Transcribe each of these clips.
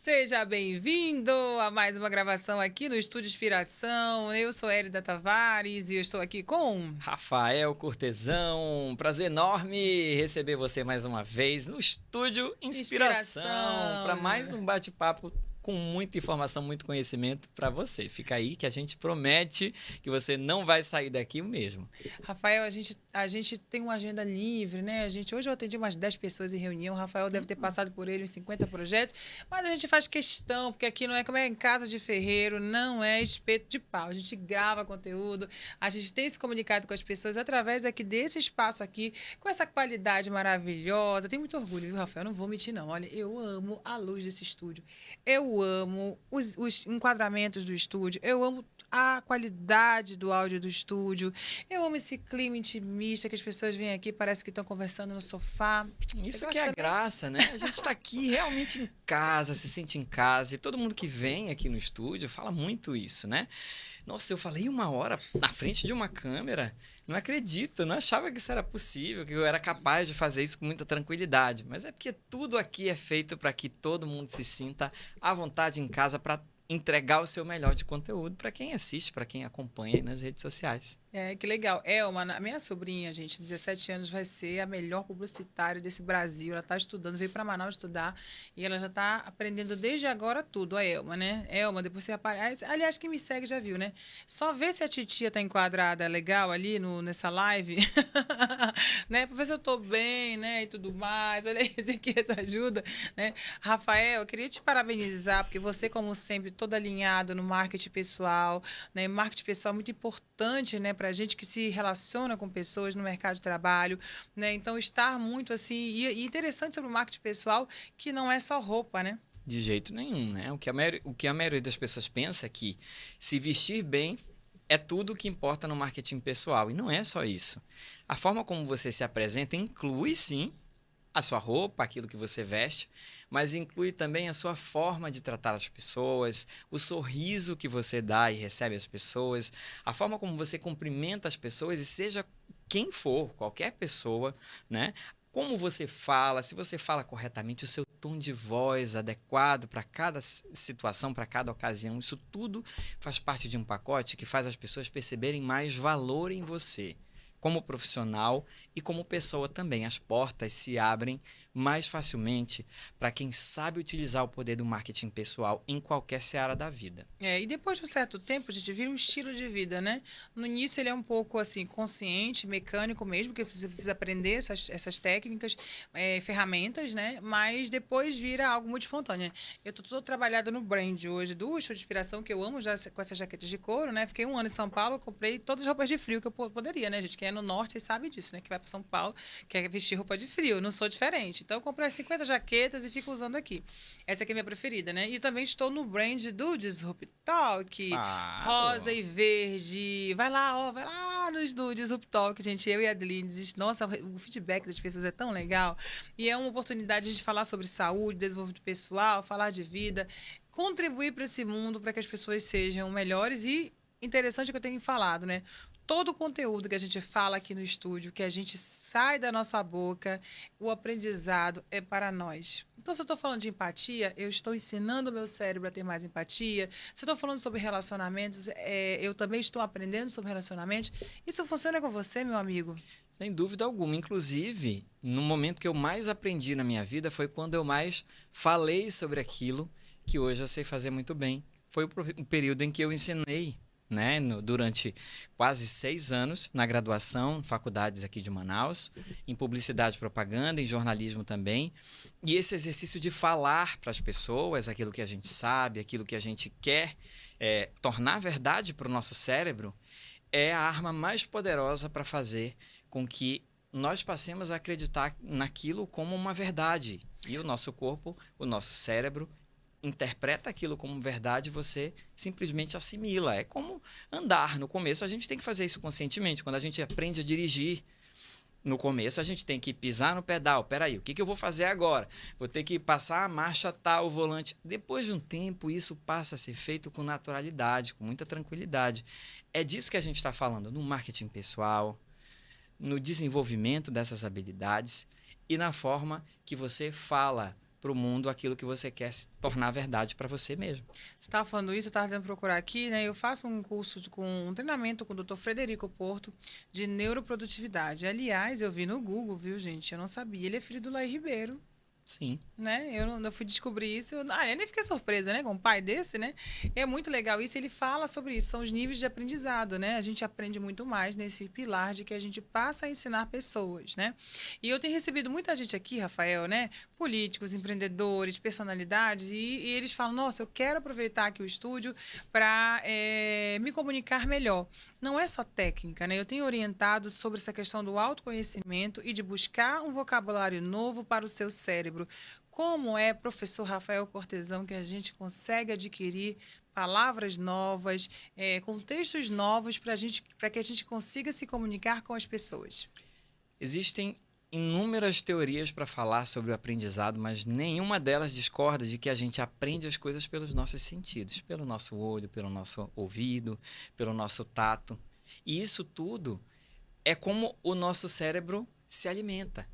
Seja bem-vindo a mais uma gravação aqui no Estúdio Inspiração. Eu sou Hélida Tavares e eu estou aqui com... Rafael Cortesão, um prazer enorme receber você mais uma vez no Estúdio Inspiração para mais Inspiração. um bate-papo com muita informação, muito conhecimento para você. Fica aí que a gente promete que você não vai sair daqui mesmo. Rafael, a gente tem uma agenda livre, né? Hoje eu atendi umas 10 pessoas em reunião. O Rafael deve ter passado por ele uns 50 projetos, mas a gente faz questão, porque aqui não é como é em casa de ferreiro, não é espeto de pau. A gente grava conteúdo, a gente tem se comunicado com as pessoas através aqui desse espaço aqui, com essa qualidade maravilhosa. Tenho muito orgulho, viu, Rafael? Não vou mentir, não. Olha, eu amo a luz desse estúdio. Eu amo os enquadramentos do estúdio. Eu amo a qualidade do áudio do estúdio. Eu amo esse clima intimista que as pessoas vêm aqui, parece que estão conversando no sofá. Você Isso que é gosta a também? graça, né? A gente está aqui realmente em casa, se sente em casa. E todo mundo que vem aqui no estúdio fala muito isso, né? Nossa, eu falei 1 hora na frente de uma câmera. Não acredito, não achava que isso era possível, que eu era capaz de fazer isso com muita tranquilidade. Mas é porque tudo aqui é feito para que todo mundo se sinta à vontade em casa para entregar o seu melhor de conteúdo para quem assiste, para quem acompanha aí nas redes sociais. É, que legal. Elma, a minha sobrinha, gente, 17 anos, vai ser a melhor publicitária desse Brasil. Ela está estudando, veio para Manaus estudar e ela já está aprendendo desde agora tudo, a Elma, né? Elma, depois você aparece. Aliás, quem me segue já viu, né? Só vê se a titia tá enquadrada legal ali nessa live, né? Pra ver se eu tô bem, né? E tudo mais. Olha aí, que essa ajuda, né? Rafael, eu queria te parabenizar, porque você, como sempre, todo alinhado no marketing pessoal, né? Marketing pessoal é muito importante, né? Para a gente que se relaciona com pessoas no mercado de trabalho, né? Então, estar muito assim. E interessante sobre o marketing pessoal, que não é só roupa, né? De jeito nenhum, né? O que a maioria das pessoas pensa é que se vestir bem é tudo o que importa no marketing pessoal. E não é só isso. A forma como você se apresenta inclui, sim, a sua roupa, aquilo que você veste, mas inclui também a sua forma de tratar as pessoas, o sorriso que você dá e recebe as pessoas, a forma como você cumprimenta as pessoas, e seja quem for, qualquer pessoa, né? Como você fala, se você fala corretamente, o seu tom de voz adequado para cada situação, para cada ocasião, isso tudo faz parte de um pacote que faz as pessoas perceberem mais valor em você, como profissional e como pessoa também. As portas se abrem mais facilmente para quem sabe utilizar o poder do marketing pessoal em qualquer seara da vida. É, e depois de um certo tempo, a gente vira um estilo de vida, né? No início ele é um pouco assim, consciente, mecânico mesmo, porque você precisa aprender essas técnicas, ferramentas, né? Mas depois vira algo muito espontâneo. Eu tô toda trabalhada no brand hoje do Estúdio de Inspiração, que eu amo já com essas jaquetas de couro, né? Fiquei 1 ano em São Paulo, comprei todas as roupas de frio que eu poderia, né, gente? Quem é no norte sabe disso, né? Que vai para São Paulo, quer vestir roupa de frio. Eu não sou diferente. Então eu comprei as 50 jaquetas e fico usando aqui. Essa aqui é a minha preferida, né? E também estou no brand do Disruptalk, rosa Claro! e verde. Vai lá, ó, vai lá no Disruptalk, gente. Eu e a Adeline, nossa, o feedback das pessoas é tão legal. E é uma oportunidade de a gente falar sobre saúde, desenvolvimento pessoal, falar de vida, contribuir para esse mundo, para que as pessoas sejam melhores e interessante o que eu tenho falado, né? Todo o conteúdo que a gente fala aqui no estúdio, que a gente sai da nossa boca, o aprendizado é para nós. Então, se eu estou falando de empatia, eu estou ensinando o meu cérebro a ter mais empatia. Se eu estou falando sobre relacionamentos, eu também estou aprendendo sobre relacionamentos. Isso funciona com você, meu amigo? Sem dúvida alguma. Inclusive, no momento que eu mais aprendi na minha vida foi quando eu mais falei sobre aquilo que hoje eu sei fazer muito bem. Foi o período em que eu ensinei, né, durante quase 6 anos na graduação, faculdades aqui de Manaus, em publicidade e propaganda, em jornalismo também. E esse exercício de falar para as pessoas aquilo que a gente sabe, aquilo que a gente quer tornar verdade para o nosso cérebro, é a arma mais poderosa para fazer com que nós passemos a acreditar naquilo como uma verdade. E o nosso corpo, o nosso cérebro, interpreta aquilo como verdade, você simplesmente assimila. É como andar. No começo, a gente tem que fazer isso conscientemente. Quando a gente aprende a dirigir, no começo, a gente tem que pisar no pedal. Peraí, o que eu vou fazer agora? Vou ter que passar a marcha tal, o volante. Depois de um tempo, isso passa a ser feito com naturalidade, com muita tranquilidade. É disso que a gente está falando no marketing pessoal, no desenvolvimento dessas habilidades e na forma que você fala para o mundo aquilo que você quer se tornar verdade para você mesmo. Você estava falando isso, eu estava tentando procurar aqui, né? Eu faço um curso com um treinamento com o Dr. Frederico Porto de neuroprodutividade. Aliás, eu vi no Google, viu, gente? Eu não sabia. Ele é filho do Laí Ribeiro. Sim. Né? Eu fui descobrir isso. Eu nem fiquei surpresa, né? Com um pai desse, né? É muito legal isso. Ele fala sobre isso. São os níveis de aprendizado, né? A gente aprende muito mais nesse pilar de que a gente passa a ensinar pessoas, né? E eu tenho recebido muita gente aqui, Rafael, né? Políticos, empreendedores, personalidades, e eles falam: nossa, eu quero aproveitar aqui o estúdio para me comunicar melhor. Não é só técnica, né? Eu tenho orientado sobre essa questão do autoconhecimento e de buscar um vocabulário novo para o seu cérebro. Como é, professor Rafael Cortesão, que a gente consegue adquirir palavras novas, contextos novos para que a gente consiga se comunicar com as pessoas? Existem inúmeras teorias para falar sobre o aprendizado, mas nenhuma delas discorda de que a gente aprende as coisas pelos nossos sentidos, pelo nosso olho, pelo nosso ouvido, pelo nosso tato. E isso tudo é como o nosso cérebro se alimenta.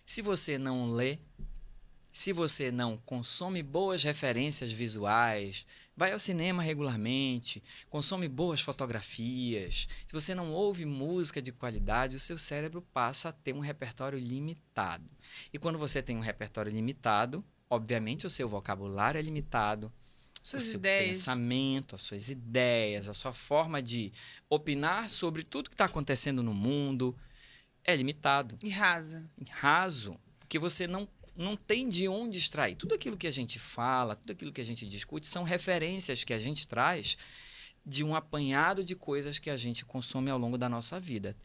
Se você não lê, se você não consome boas referências visuais, vai ao cinema regularmente, consome boas fotografias, se você não ouve música de qualidade, o seu cérebro passa a ter um repertório limitado. E quando você tem um repertório limitado, obviamente o seu vocabulário é limitado, o seu pensamento, as suas ideias, a sua forma de opinar sobre tudo que está acontecendo no mundo é limitado. E raso, porque você não tem de onde extrair. Tudo aquilo que a gente fala, tudo aquilo que a gente discute, são referências que a gente traz de um apanhado de coisas que a gente consome ao longo da nossa vida.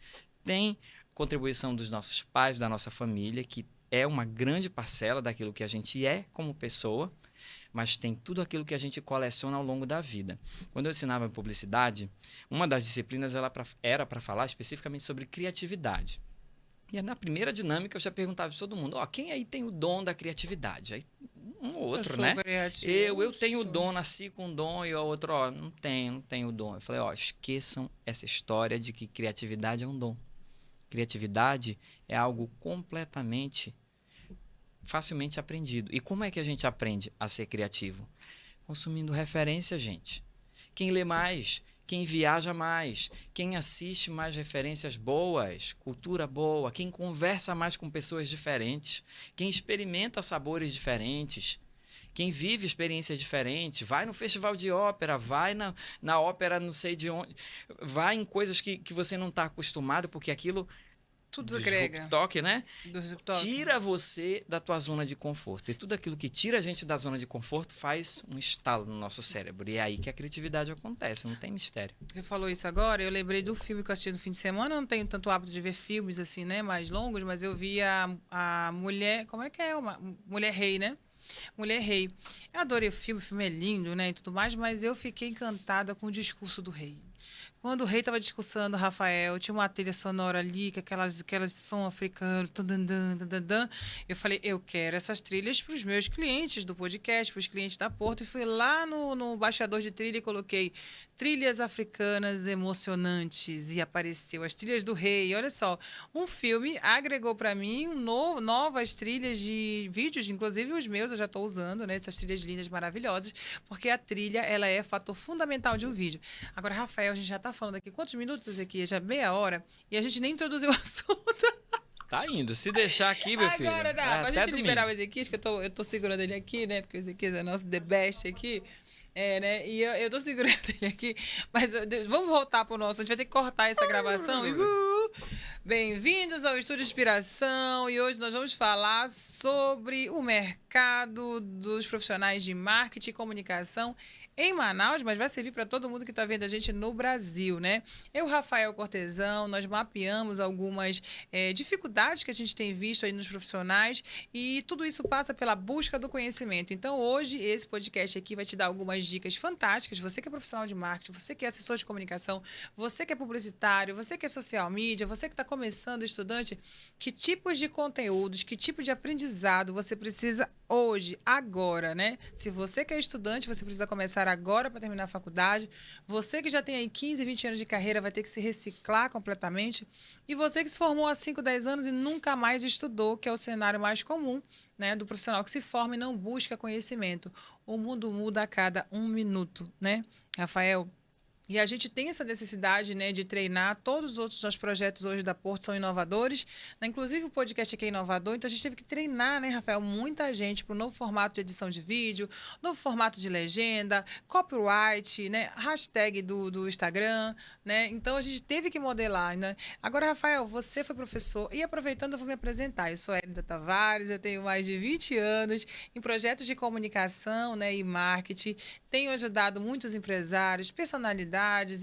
Tem contribuição dos nossos pais, da nossa família, que é uma grande parcela daquilo que a gente é como pessoa, mas tem tudo aquilo que a gente coleciona ao longo da vida. Quando eu ensinava em publicidade, uma das disciplinas era para falar especificamente sobre criatividade. E na primeira dinâmica eu já perguntava de todo mundo: quem aí tem o dom da criatividade? Aí um ou outro, né? Eu tenho o dom, nasci com o dom, e o outro, não tenho o dom. Eu falei: esqueçam essa história de que criatividade é um dom. Criatividade é algo completamente, facilmente aprendido. E como é que a gente aprende a ser criativo? Consumindo referência, gente. Quem lê mais, quem viaja mais, quem assiste mais referências boas, cultura boa, quem conversa mais com pessoas diferentes, quem experimenta sabores diferentes, quem vive experiências diferentes, vai no festival de ópera, vai na ópera não sei de onde, vai em coisas que você não está acostumado, porque aquilo tudo agrega. Toque, né? Tira você da tua zona de conforto. E tudo aquilo que tira a gente da zona de conforto faz um estalo no nosso cérebro. E é aí que a criatividade acontece, não tem mistério. Você falou isso agora, eu lembrei do filme que eu assisti no fim de semana. Eu não tenho tanto hábito de ver filmes assim, né? Mais longos, mas eu vi a Mulher... Como é que é? Mulher Rei, né? Mulher Rei. Eu adorei o filme é lindo, né? E tudo mais, mas eu fiquei encantada com o discurso do rei. Quando o rei estava discursando, Rafael, tinha uma trilha sonora ali, que aquelas som africano, eu falei: eu quero essas trilhas para os meus clientes do podcast, para os clientes da Porto, e fui lá no baixador de trilha e coloquei trilhas africanas emocionantes, e apareceu as trilhas do rei. Olha só, um filme agregou para mim novas trilhas de vídeos, inclusive os meus eu já estou usando, né, essas trilhas lindas, maravilhosas, porque a trilha, ela é fator fundamental de um vídeo. Agora, Rafael, a gente já está falando aqui, quantos minutos aqui? Já meia hora, e a gente nem introduziu o assunto. Tá indo. Se deixar aqui, meu filho. Agora dá. Pra gente liberar o Ezequias, que eu tô segurando ele aqui, né? Porque o Ezequias é nosso the best aqui. Né? E eu tô segurando ele aqui. Mas vamos voltar pro nosso. A gente vai ter que cortar essa gravação. Bem-vindos ao Estúdio Inspiração. E hoje nós vamos falar sobre o mercado dos profissionais de marketing e comunicação em Manaus, mas vai servir para todo mundo que está vendo a gente no Brasil, né? Eu, Rafael Cortesão, nós mapeamos algumas dificuldades que a gente tem visto aí nos profissionais, e tudo isso passa pela busca do conhecimento. Então, hoje, esse podcast aqui vai te dar algumas dicas fantásticas. Você que é profissional de marketing, você que é assessor de comunicação, você que é publicitário, você que é social media, você que está começando, estudante, que tipos de conteúdos, que tipo de aprendizado você precisa hoje, agora, né? Se você que é estudante, você precisa começar agora para terminar a faculdade. Você que já tem aí 15, 20 anos de carreira vai ter que se reciclar completamente. E você que se formou há 5, 10 anos e nunca mais estudou, que é o cenário mais comum, né, do profissional que se forma e não busca conhecimento. O mundo muda a cada 1 minuto, né, Rafael? E a gente tem essa necessidade, né, de treinar. Todos os outros nossos projetos hoje da Porto são inovadores, né? Inclusive o podcast aqui é inovador, então a gente teve que treinar, né, Rafael, muita gente para o novo formato de edição de vídeo, novo formato de legenda, copyright, né, hashtag do Instagram, né? Então a gente teve que modelar, né? Agora, Rafael, você foi professor e aproveitando eu vou me apresentar. Eu sou Hélida Tavares, eu tenho mais de 20 anos em projetos de comunicação, né, e marketing. Tenho ajudado muitos empresários, personalidades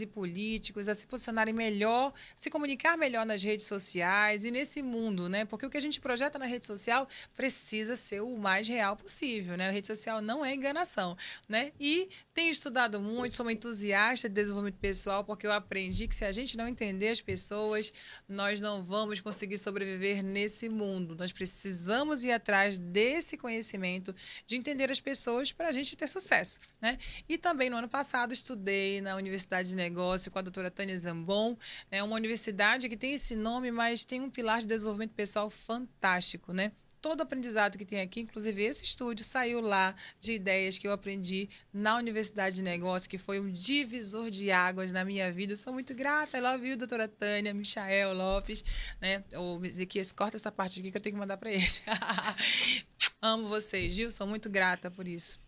e políticos a se posicionarem melhor, se comunicar melhor nas redes sociais e nesse mundo, né? Porque o que a gente projeta na rede social precisa ser o mais real possível, né? A rede social não é enganação, né? E tenho estudado muito, sou uma entusiasta de desenvolvimento pessoal, porque eu aprendi que se a gente não entender as pessoas, nós não vamos conseguir sobreviver nesse mundo. Nós precisamos ir atrás desse conhecimento, de entender as pessoas para a gente ter sucesso, né? E também no ano passado estudei na Universidade de Negócio com a doutora Tânia Zambon, né? Uma universidade que tem esse nome, mas tem um pilar de desenvolvimento pessoal fantástico, né? Todo aprendizado que tem aqui, inclusive esse estúdio, saiu lá de ideias que eu aprendi na Universidade de Negócios, que foi um divisor de águas na minha vida. Eu sou muito grata. I love you, doutora Tânia, Michael Lopes, né? O Ezequias, corta essa parte aqui que eu tenho que mandar para eles. Amo vocês, Gil, sou muito grata por isso.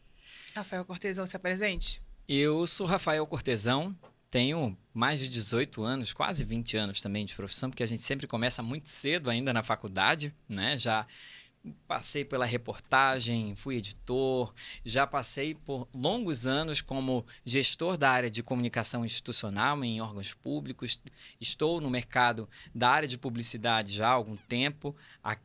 Rafael Cortesão, se apresente. Eu sou Rafael Cortesão, tenho mais de 18 anos, quase 20 anos também de profissão, porque a gente sempre começa muito cedo ainda na faculdade, né? Já passei pela reportagem, fui editor, já passei por longos anos como gestor da área de comunicação institucional em órgãos públicos. Estou no mercado da área de publicidade já há algum tempo,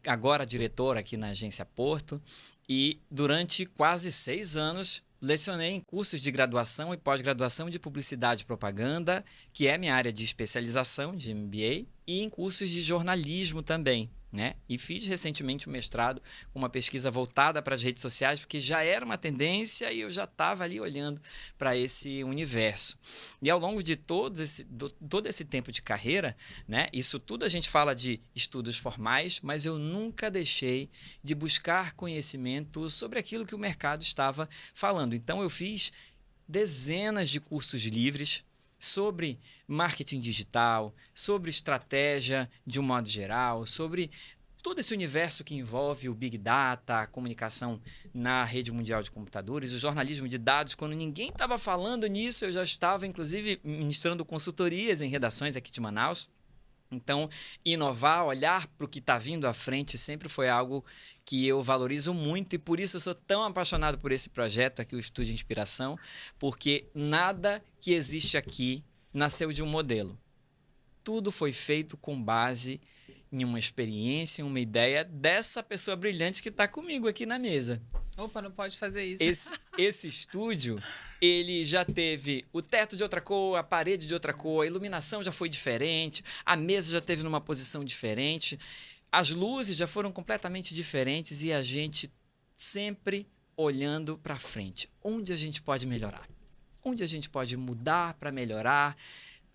agora diretor aqui na Agência Porto, e durante quase 6 anos lecionei em cursos de graduação e pós-graduação de publicidade e propaganda, que é minha área de especialização, de MBA, e em cursos de jornalismo também, né? E fiz recentemente um mestrado com uma pesquisa voltada para as redes sociais, porque já era uma tendência e eu já estava ali olhando para esse universo. E ao longo de todo esse tempo de carreira, né? Isso tudo a gente fala de estudos formais, mas eu nunca deixei de buscar conhecimento sobre aquilo que o mercado estava falando. Então eu fiz dezenas de cursos livres sobre marketing digital, sobre estratégia de um modo geral, sobre todo esse universo que envolve o Big Data, a comunicação na rede mundial de computadores, o jornalismo de dados. Quando ninguém estava falando nisso, eu já estava, inclusive, ministrando consultorias em redações aqui de Manaus. Então, inovar, olhar para o que está vindo à frente sempre foi algo que eu valorizo muito e por isso eu sou tão apaixonado por esse projeto aqui, o Estúdio Inspiração, porque nada que existe aqui nasceu de um modelo. Tudo foi feito com base em uma experiência, em uma ideia dessa pessoa brilhante que está comigo aqui na mesa. Opa, não pode fazer isso. Esse estúdio, ele já teve o teto de outra cor, a parede de outra cor, a iluminação já foi diferente, a mesa já teve numa posição diferente, as luzes já foram completamente diferentes e a gente sempre olhando para frente. Onde a gente pode melhorar? Onde a gente pode mudar para melhorar,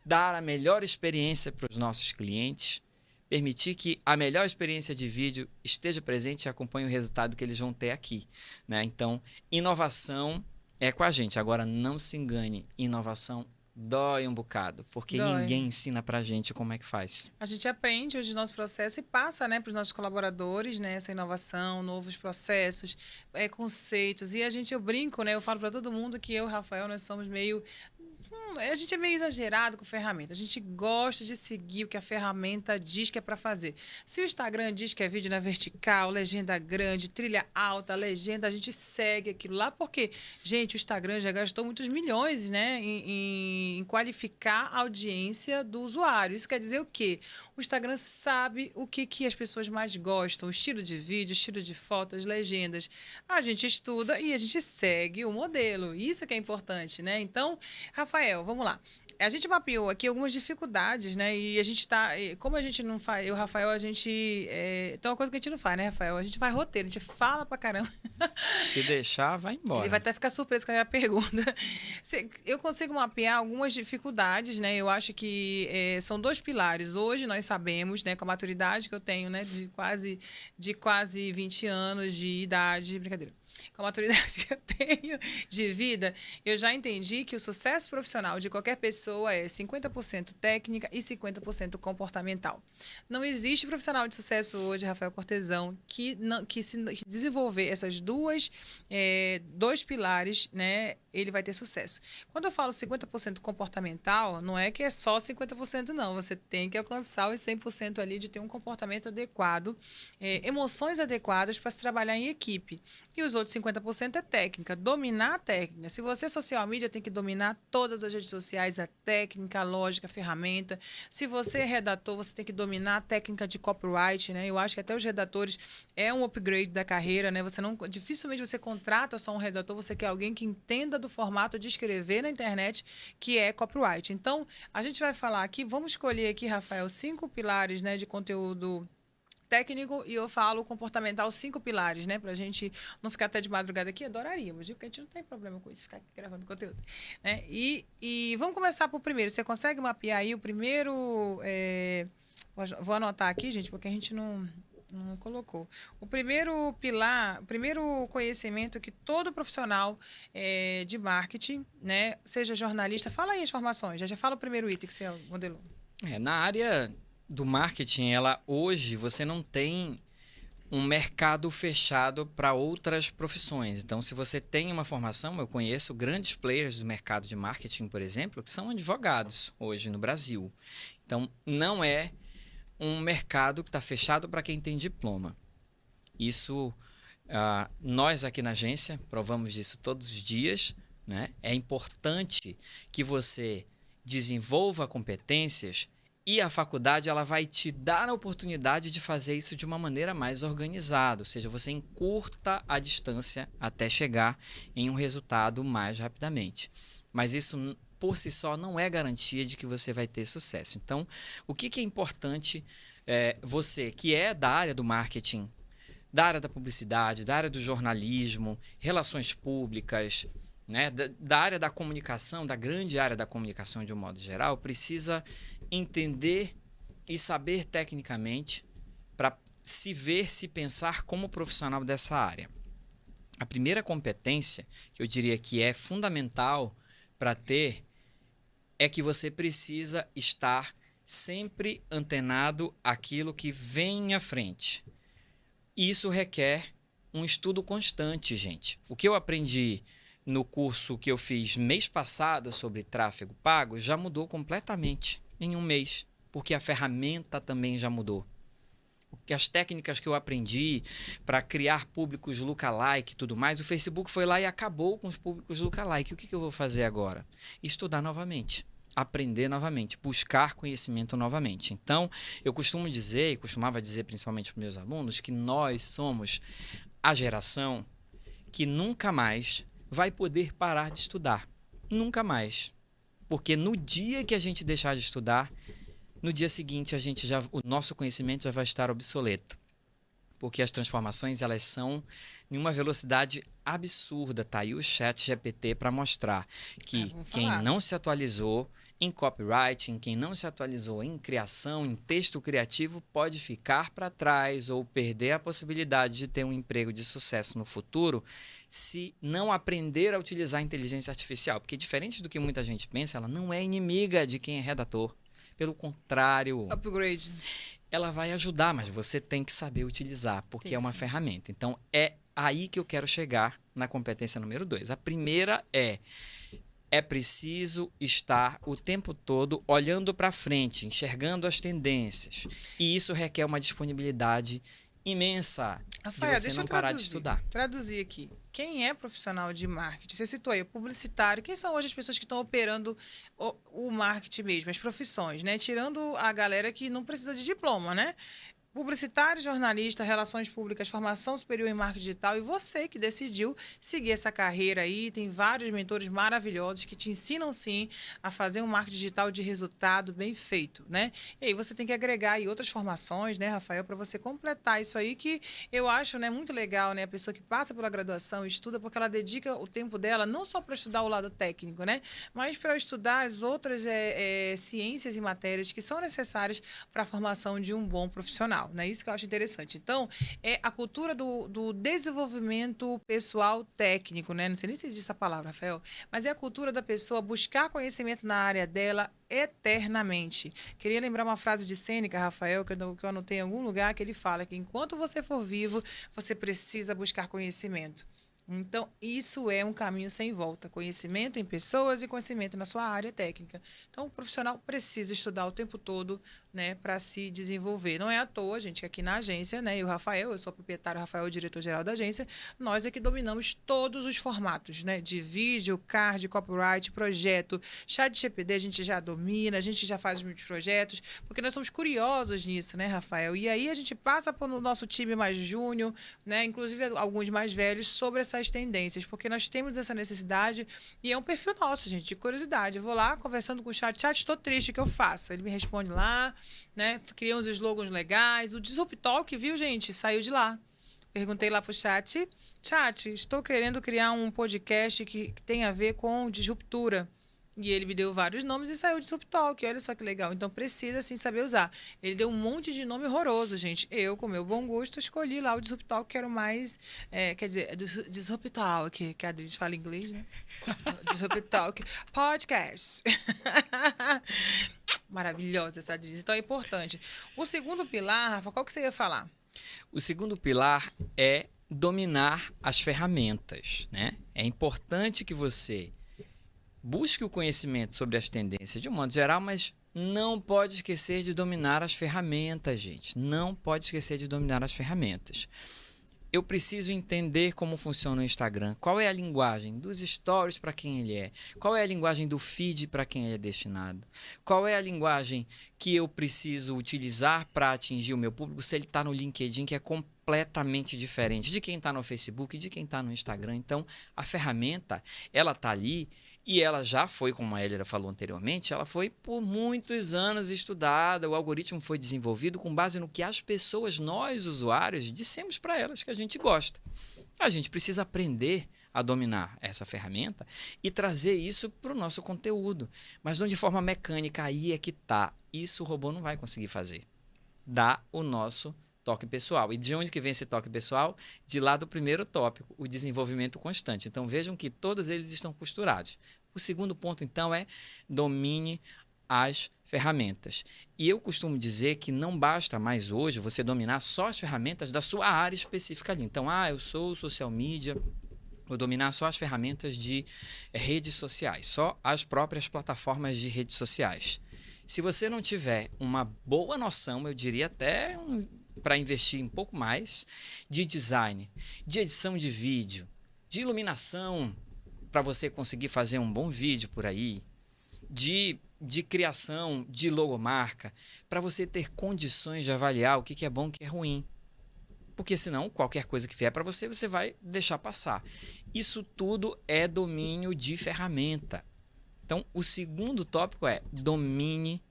dar a melhor experiência para os nossos clientes, permitir que a melhor experiência de vídeo esteja presente e acompanhe o resultado que eles vão ter aqui, né? Então, inovação é com a gente. Agora, não se engane, inovação dói um bocado, porque ninguém ensina pra gente como é que faz. A gente aprende hoje o nosso processo e passa, né, para os nossos colaboradores, né, essa inovação, novos processos, conceitos. E eu brinco, né, eu falo para todo mundo que eu e o Rafael, nós somos meio... A gente é meio exagerado com ferramenta. A gente gosta de seguir o que a ferramenta diz que é para fazer. Se o Instagram diz que é vídeo na vertical, legenda grande, trilha alta, legenda, a gente segue aquilo lá, porque, gente, o Instagram já gastou muitos milhões, né, em qualificar a audiência do usuário. Isso quer dizer o quê? O Instagram sabe o que as pessoas mais gostam, o estilo de vídeo, o estilo de fotos, legendas. A gente estuda e a gente segue o modelo. Isso que é importante, né? Então, Rafael, vamos lá. A gente mapeou aqui algumas dificuldades, né? E a gente tá. Como a gente não faz. Eu, Rafael, a gente. Tem uma coisa que a gente não faz, né, Rafael? A gente faz roteiro, a gente fala pra caramba. Se deixar, vai Ele vai embora. até ficar surpreso com a minha pergunta. Eu consigo mapear algumas dificuldades, né? Eu acho que são dois pilares. Hoje nós sabemos, né, com a maturidade que eu tenho, né, de quase 20 anos de idade, brincadeira. Com a maturidade que eu tenho de vida, eu já entendi que o sucesso profissional de qualquer pessoa é 50% técnica e 50% comportamental. Não existe profissional de sucesso hoje, Rafael Cortesão, que se desenvolver essas dois pilares, né, ele vai ter sucesso. Quando eu falo 50% comportamental, não é que é só 50%, não. Você tem que alcançar os 100% ali de ter um comportamento adequado, emoções adequadas para se trabalhar em equipe. E os outros 50% é técnica, dominar a técnica. Se você é social media, tem que dominar todas as redes sociais, a técnica, a lógica, a ferramenta. Se você é redator, você tem que dominar a técnica de copyright, né? Eu acho que até os redatores é um upgrade da carreira, né? Dificilmente você contrata só um redator, você quer alguém que entenda do formato de escrever na internet, que é copyright. Então, a gente vai falar aqui, vamos escolher aqui, Rafael, 5 pilares, né, de conteúdo técnico, e eu falo comportamental, 5 pilares, né? Pra gente não ficar até de madrugada aqui, adoraríamos, viu? Porque a gente não tem problema com isso, ficar aqui gravando conteúdo. Né? E vamos começar por primeiro. Você consegue mapear aí o primeiro. Vou anotar aqui, gente, porque a gente não colocou. O primeiro pilar, o primeiro conhecimento que todo profissional de marketing, né? Seja jornalista, fala aí as formações. Já fala o primeiro item que você modelou. Na área do marketing, hoje você não tem um mercado fechado para outras profissões. Então, se você tem uma formação, eu conheço grandes players do mercado de marketing, por exemplo, que são advogados hoje no Brasil. Então, não é um mercado que está fechado para quem tem diploma. Isso, nós aqui na agência provamos disso todos os dias, né? É importante que você desenvolva competências e a faculdade ela vai te dar a oportunidade de fazer isso de uma maneira mais organizada, ou seja, você encurta a distância até chegar em um resultado mais rapidamente. Mas isso, por si só, não é garantia de que você vai ter sucesso. Então, o que é importante você, que é da área do marketing, da área da publicidade, da área do jornalismo, relações públicas, né, da área da comunicação, da grande área da comunicação de um modo geral, precisa entender e saber tecnicamente para se ver, se pensar como profissional dessa área. A primeira competência que eu diria que é fundamental para ter é que você precisa estar sempre antenado àquilo que vem à frente. Isso requer um estudo constante, gente. O que eu aprendi no curso que eu fiz mês passado sobre tráfego pago já mudou completamente em um mês, porque a ferramenta também já mudou. Porque as técnicas que eu aprendi para criar públicos lookalike e tudo mais, o Facebook foi lá e acabou com os públicos lookalike. O que eu vou fazer agora? Estudar novamente, aprender novamente, buscar conhecimento novamente. Então, eu costumo dizer, e costumava dizer principalmente para meus alunos, que nós somos a geração que nunca mais vai poder parar de estudar. Nunca mais. Porque no dia que a gente deixar de estudar, no dia seguinte o nosso conhecimento já vai estar obsoleto. Porque as transformações elas são em uma velocidade absurda. Tá aí o ChatGPT para mostrar que quem não se atualizou em copywriting, quem não se atualizou em criação, em texto criativo, pode ficar para trás ou perder a possibilidade de ter um emprego de sucesso no futuro se não aprender a utilizar a inteligência artificial. Porque diferente do que muita gente pensa, ela não é inimiga de quem é redator. Pelo contrário, upgrade. Ela vai ajudar, mas você tem que saber utilizar, porque é uma ferramenta. Então, é aí que eu quero chegar na competência número 2. A primeira é preciso estar o tempo todo olhando para frente, enxergando as tendências. E isso requer uma disponibilidade imensa, Rafael, de você não parar de estudar. Traduzir aqui. Quem é profissional de marketing? Você citou aí, publicitário. Quem são hoje as pessoas que estão operando o marketing mesmo, as profissões, né? Tirando a galera que não precisa de diploma, né? Publicitário, jornalista, relações públicas, formação superior em marketing digital, e você que decidiu seguir essa carreira aí, tem vários mentores maravilhosos que te ensinam sim a fazer um marketing digital de resultado bem feito, né? E aí você tem que agregar aí outras formações, né, Rafael, para você completar isso aí que eu acho, né, muito legal, né, a pessoa que passa pela graduação, estuda porque ela dedica o tempo dela não só para estudar o lado técnico, né, mas para estudar as outras ciências e matérias que são necessárias para a formação de um bom profissional, né? Isso que eu acho interessante. Então, é a cultura do desenvolvimento pessoal técnico, né? Não sei nem se existe essa palavra, Rafael, mas é a cultura da pessoa buscar conhecimento na área dela eternamente. Queria lembrar uma frase de Sêneca, Rafael, que eu anotei em algum lugar, que ele fala que enquanto você for vivo, você precisa buscar conhecimento. Então, isso é um caminho sem volta. Conhecimento em pessoas e conhecimento na sua área técnica. Então, o profissional precisa estudar o tempo todo, né, para se desenvolver. Não é à toa, gente, aqui na agência, né, e o Rafael, eu sou proprietário, o Rafael é o diretor-geral da agência, nós é que dominamos todos os formatos, né, de vídeo, card, copyright, projeto, chat GPT, a gente já domina, a gente já faz muitos projetos, porque nós somos curiosos nisso, né, Rafael? E aí a gente passa para o nosso time mais júnior, né, inclusive alguns mais velhos, sobre essas tendências, porque nós temos essa necessidade e é um perfil nosso, gente, de curiosidade. Eu vou lá conversando com o chat, estou triste, o que eu faço? Ele me responde lá, né? Criei uns slogans legais. O Disruptalk, viu, gente? Saiu de lá. Perguntei lá pro chat, estou querendo criar um podcast que tem a ver com disruptura. E ele me deu vários nomes e saiu de Disruptalk. Olha só que legal. Então precisa, assim, saber usar. Ele deu um monte de nome horroroso, gente. Eu, com meu bom gosto, escolhi lá o Disruptalk, que era o mais... quer dizer, Disruptalk, que a gente fala inglês, né? Disruptalk Podcast. Maravilhosa essa Adriana. Então é importante. O segundo pilar, Rafa, qual que você ia falar? O segundo pilar é dominar as ferramentas, né? É importante que você busque o conhecimento sobre as tendências de um modo geral, mas não pode esquecer de dominar as ferramentas, gente. Não pode esquecer de dominar as ferramentas. Eu preciso entender como funciona o Instagram, qual é a linguagem dos stories para quem ele é, qual é a linguagem do feed para quem ele é destinado, qual é a linguagem que eu preciso utilizar para atingir o meu público, se ele está no LinkedIn, que é completamente diferente de quem está no Facebook e de quem está no Instagram. Então, a ferramenta, ela está ali. E ela já foi, como a Elia falou anteriormente, ela foi por muitos anos estudada, o algoritmo foi desenvolvido com base no que as pessoas, nós usuários, dissemos para elas que a gente gosta. A gente precisa aprender a dominar essa ferramenta e trazer isso para o nosso conteúdo. Mas não de forma mecânica, aí é que está. Isso o robô não vai conseguir fazer. Dá o nosso toque pessoal. E de onde que vem esse toque pessoal? De lá do primeiro tópico, o desenvolvimento constante. Então vejam que todos eles estão costurados. O segundo ponto, então, é domine as ferramentas. E eu costumo dizer que não basta mais hoje você dominar só as ferramentas da sua área específica ali. Então, eu sou social media, vou dominar só as ferramentas de redes sociais, só as próprias plataformas de redes sociais. Se você não tiver uma boa noção, eu diria até para investir um pouco mais, de design, de edição de vídeo, de iluminação, para você conseguir fazer um bom vídeo por aí, de criação de logomarca, para você ter condições de avaliar o que é bom e o que é ruim. Porque senão, qualquer coisa que vier para você, você vai deixar passar. Isso tudo é domínio de ferramenta. Então, o segundo tópico é domine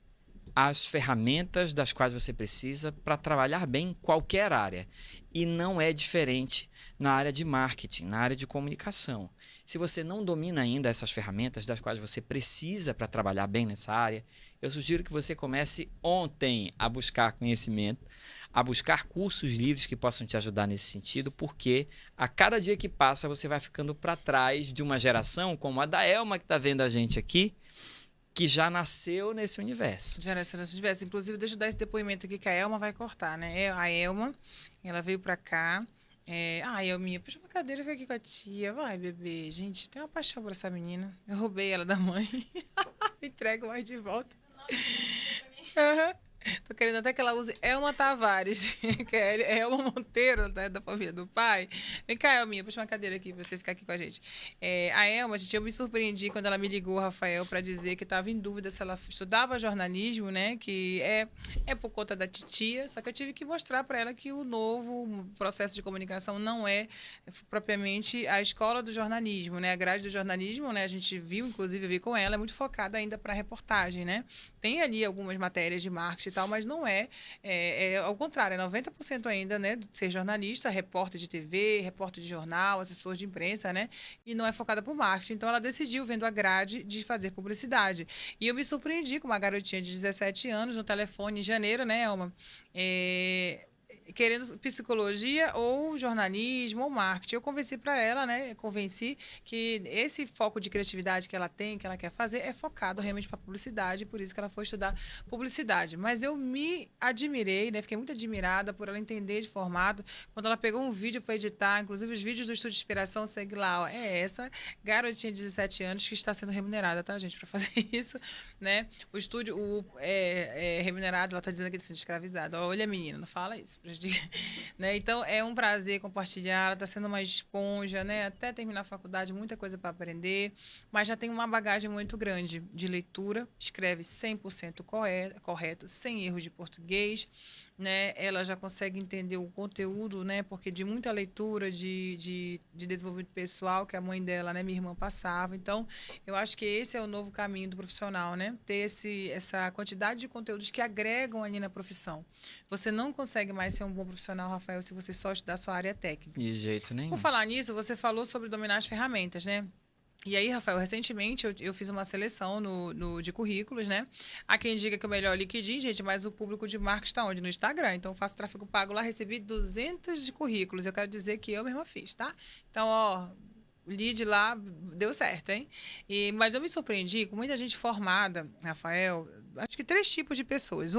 as ferramentas das quais você precisa para trabalhar bem em qualquer área. E não é diferente na área de marketing, na área de comunicação. Se você não domina ainda essas ferramentas das quais você precisa para trabalhar bem nessa área, eu sugiro que você comece ontem a buscar conhecimento, a buscar cursos livres que possam te ajudar nesse sentido, porque a cada dia que passa você vai ficando para trás de uma geração como a da Elma, que está vendo a gente aqui, que já nasceu nesse universo. Já nasceu nesse universo. Inclusive, deixa eu dar esse depoimento aqui que a Elma vai cortar, né? A Elma, ela veio pra cá. Elminha, puxa uma cadeira, fica aqui com a tia. Vai, bebê. Gente, tem uma paixão por essa menina. Eu roubei ela da mãe. Entrego mais de volta. Tô querendo até que ela use Elma Tavares, que é Elma Monteiro, né, da família do pai. Vem cá, Elminha, puxa uma cadeira aqui pra você ficar aqui com a gente. A Elma, gente, eu me surpreendi quando ela me ligou, Rafael, para dizer que estava em dúvida se ela estudava jornalismo, né? Que é por conta da titia, só que eu tive que mostrar para ela que o novo processo de comunicação não é propriamente a escola do jornalismo, né? A grade do jornalismo, né? A gente viu, inclusive, eu vi com ela, é muito focada ainda para reportagem, né? Tem ali algumas matérias de marketing e tal, mas não ao contrário, é 90% ainda, né, de ser jornalista, repórter de TV, repórter de jornal, assessor de imprensa, né, e não é focada por marketing. Então, ela decidiu, vendo a grade, de fazer publicidade. E eu me surpreendi com uma garotinha de 17 anos no telefone em janeiro, né, Elma? Querendo psicologia ou jornalismo ou marketing. Eu convenci para ela, né? Convenci que esse foco de criatividade que ela tem, que ela quer fazer, é focado realmente para publicidade, por isso que ela foi estudar publicidade. Mas eu me admirei, né? Fiquei muito admirada por ela entender de formato. Quando ela pegou um vídeo para editar, inclusive os vídeos do Estúdio de Inspiração, segue lá, ó, é essa garotinha de 17 anos que está sendo remunerada, tá, gente, para fazer isso, né? O estúdio é remunerado, ela está dizendo que ele sendo escravizado. Olha, menina, não fala isso. Né? Então, é um prazer compartilhar. Ela está sendo uma esponja, né? Até terminar a faculdade, muita coisa para aprender. Mas já tem uma bagagem muito grande de leitura. Escreve 100% correto, sem erros de português. Né? Ela já consegue entender o conteúdo, né? Porque de muita leitura de desenvolvimento pessoal que a mãe dela, né? Minha irmã, passava. Então, eu acho que esse é o novo caminho do profissional, né? Ter essa quantidade de conteúdos que agregam ali na profissão. Você não consegue mais ser um bom profissional, Rafael, se você só estudar sua área técnica. De jeito nenhum. Por falar nisso, você falou sobre dominar as ferramentas, né? E aí, Rafael, recentemente eu fiz uma seleção de currículos, né? Há quem diga que o melhor é o LinkedIn, gente, mas o público de marketing está onde? No Instagram. Então, eu faço tráfego pago lá, recebi 200 de currículos. Eu quero dizer que eu mesma fiz, tá? Então, ó, lead lá deu certo, hein? Mas eu me surpreendi com muita gente formada, Rafael. Acho que 3 tipos de pessoas.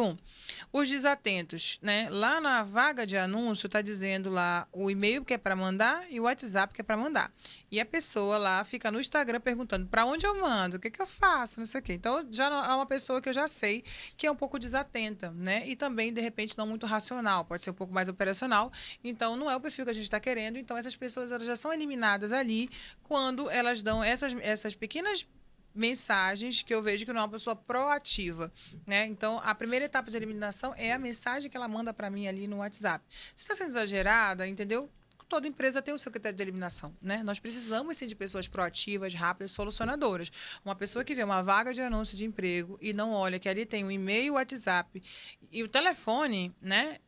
Os desatentos, né? Lá na vaga de anúncio está dizendo lá o e-mail que é para mandar e o WhatsApp que é para mandar. E a pessoa lá fica no Instagram perguntando para onde eu mando, o que eu faço, não sei o quê. Então, já é uma pessoa que eu já sei que é um pouco desatenta, né? E também, de repente, não muito racional, pode ser um pouco mais operacional. Então, não é o perfil que a gente está querendo. Então, essas pessoas elas já são eliminadas ali quando elas dão essas pequenas mensagens que eu vejo que não é uma pessoa proativa, né? Então, a primeira etapa de eliminação é a mensagem que ela manda para mim ali no WhatsApp. Se está sendo exagerada, entendeu? Toda empresa tem o seu critério de eliminação, né? Nós precisamos, sim, de pessoas proativas, rápidas, solucionadoras. Uma pessoa que vê uma vaga de anúncio de emprego e não olha que ali tem um e-mail, WhatsApp e o telefone, né?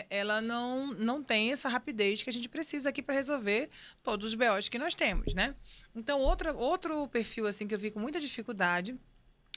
Ela não tem essa rapidez que a gente precisa aqui para resolver todos os BOs que nós temos, né? Então, outro perfil, assim, que eu vi com muita dificuldade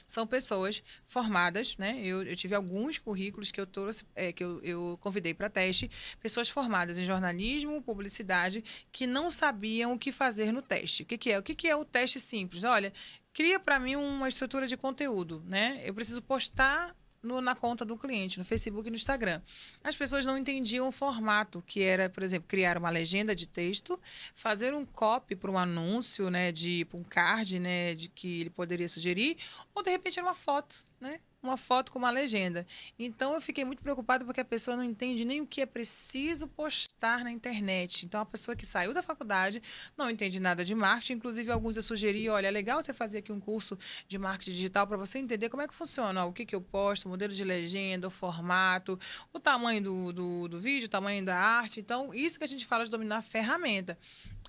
são pessoas formadas, né? Eu tive alguns currículos que eu trouxe, que eu convidei para teste, pessoas formadas em jornalismo, publicidade, que não sabiam o que fazer no teste. O que é? O que é o teste simples? Olha, cria para mim uma estrutura de conteúdo, né? Eu preciso postar na conta do cliente, no Facebook e no Instagram. As pessoas não entendiam o formato, que era, por exemplo, criar uma legenda de texto, fazer um copy para um anúncio, né, para um card, né, de que ele poderia sugerir, ou de repente era uma foto, né? Uma foto com uma legenda. Então, eu fiquei muito preocupada porque a pessoa não entende nem o que é preciso postar na internet. Então, a pessoa que saiu da faculdade não entende nada de marketing. Inclusive, alguns eu sugeri, olha, é legal você fazer aqui um curso de marketing digital para você entender como é que funciona. Ó, o que eu posto, o modelo de legenda, o formato, o tamanho do vídeo, o tamanho da arte. Então, isso que a gente fala de dominar a ferramenta.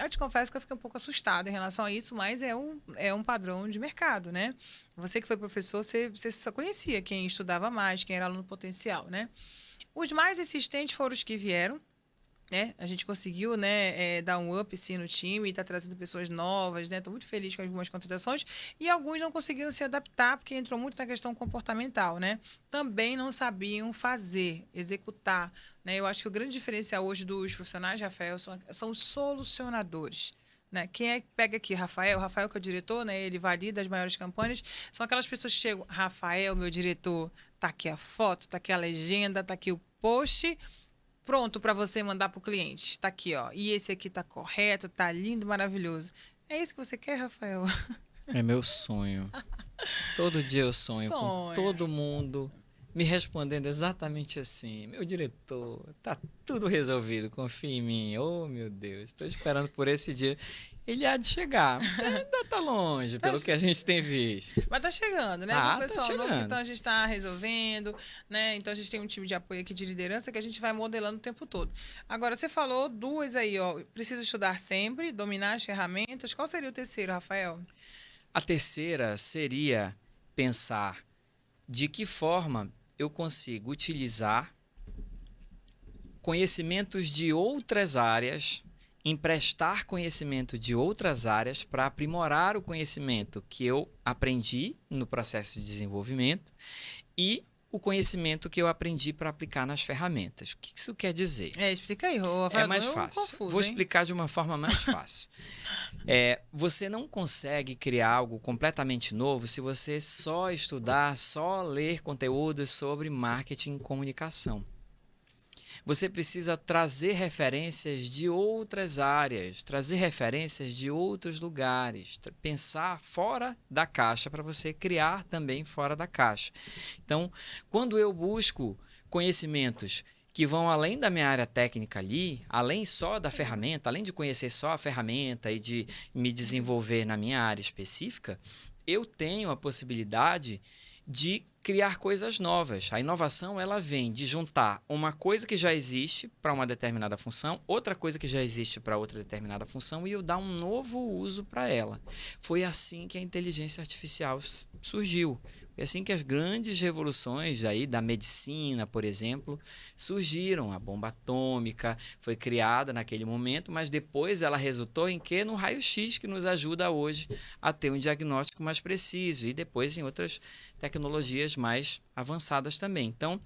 Eu te confesso que eu fiquei um pouco assustada em relação a isso, mas é um padrão de mercado, né? Você que foi professor, você só conhecia quem estudava mais, quem era aluno potencial, né? Os mais insistentes foram os que vieram, né? A gente conseguiu, né, dar um up, sim, no time e tá trazendo pessoas novas, né? Estou muito feliz com algumas contratações. E alguns não conseguiram se adaptar, porque entrou muito na questão comportamental, né? Também não sabiam fazer, executar, né? Eu acho que o grande diferencial hoje dos profissionais, Rafael, são os solucionadores. Né? Quem é que pega aqui? Rafael que é o diretor, né? Ele valida as maiores campanhas. São aquelas pessoas que chegam, Rafael, meu diretor, tá aqui a foto, tá aqui a legenda, tá aqui o post, pronto para você mandar para o cliente. Está aqui, ó. E esse aqui tá correto, tá lindo, maravilhoso. É isso que você quer, Rafael? É meu sonho. Todo dia eu sonho com todo mundo me respondendo exatamente assim: meu diretor, tá tudo resolvido, confia em mim. Oh, meu Deus, estou esperando por esse dia. Ele há de chegar. Ainda tá longe, Tá pelo que a gente tem visto. Mas tá chegando, né? Para o Tá pessoal novo que chegando. então a gente está resolvendo, né? Então a gente tem um time de apoio aqui de liderança que a gente vai modelando o tempo todo. Agora, você falou duas aí, ó. Preciso estudar sempre, dominar as ferramentas. Qual seria o terceiro, Rafael? A terceira seria pensar de que forma eu consigo utilizar conhecimentos de outras áreas, emprestar conhecimento de outras áreas para aprimorar o conhecimento que eu aprendi no processo de desenvolvimento e o conhecimento que eu aprendi para aplicar nas ferramentas. O que isso quer dizer? Explica aí, É Rafael. mais Eu fácil. confuso, Vou hein? explicar de uma forma mais fácil. Você não consegue criar algo completamente novo se você só estudar, só ler conteúdos sobre marketing e comunicação. Você precisa trazer referências de outras áreas, trazer referências de outros lugares, pensar fora da caixa para você criar também fora da caixa. Então, quando eu busco conhecimentos que vão além da minha área técnica ali, além só da ferramenta, além de conhecer só a ferramenta e de me desenvolver na minha área específica, eu tenho a possibilidade de criar coisas novas. A inovação ela vem de juntar uma coisa que já existe para uma determinada função, outra coisa que já existe para outra determinada função e eu dar um novo uso para ela. Foi assim que a inteligência artificial surgiu. É assim que as grandes revoluções aí da medicina, por exemplo, surgiram. A bomba atômica foi criada naquele momento, mas depois ela resultou em quê? No raio-x que nos ajuda hoje a ter um diagnóstico mais preciso e depois em outras tecnologias mais avançadas também. Então,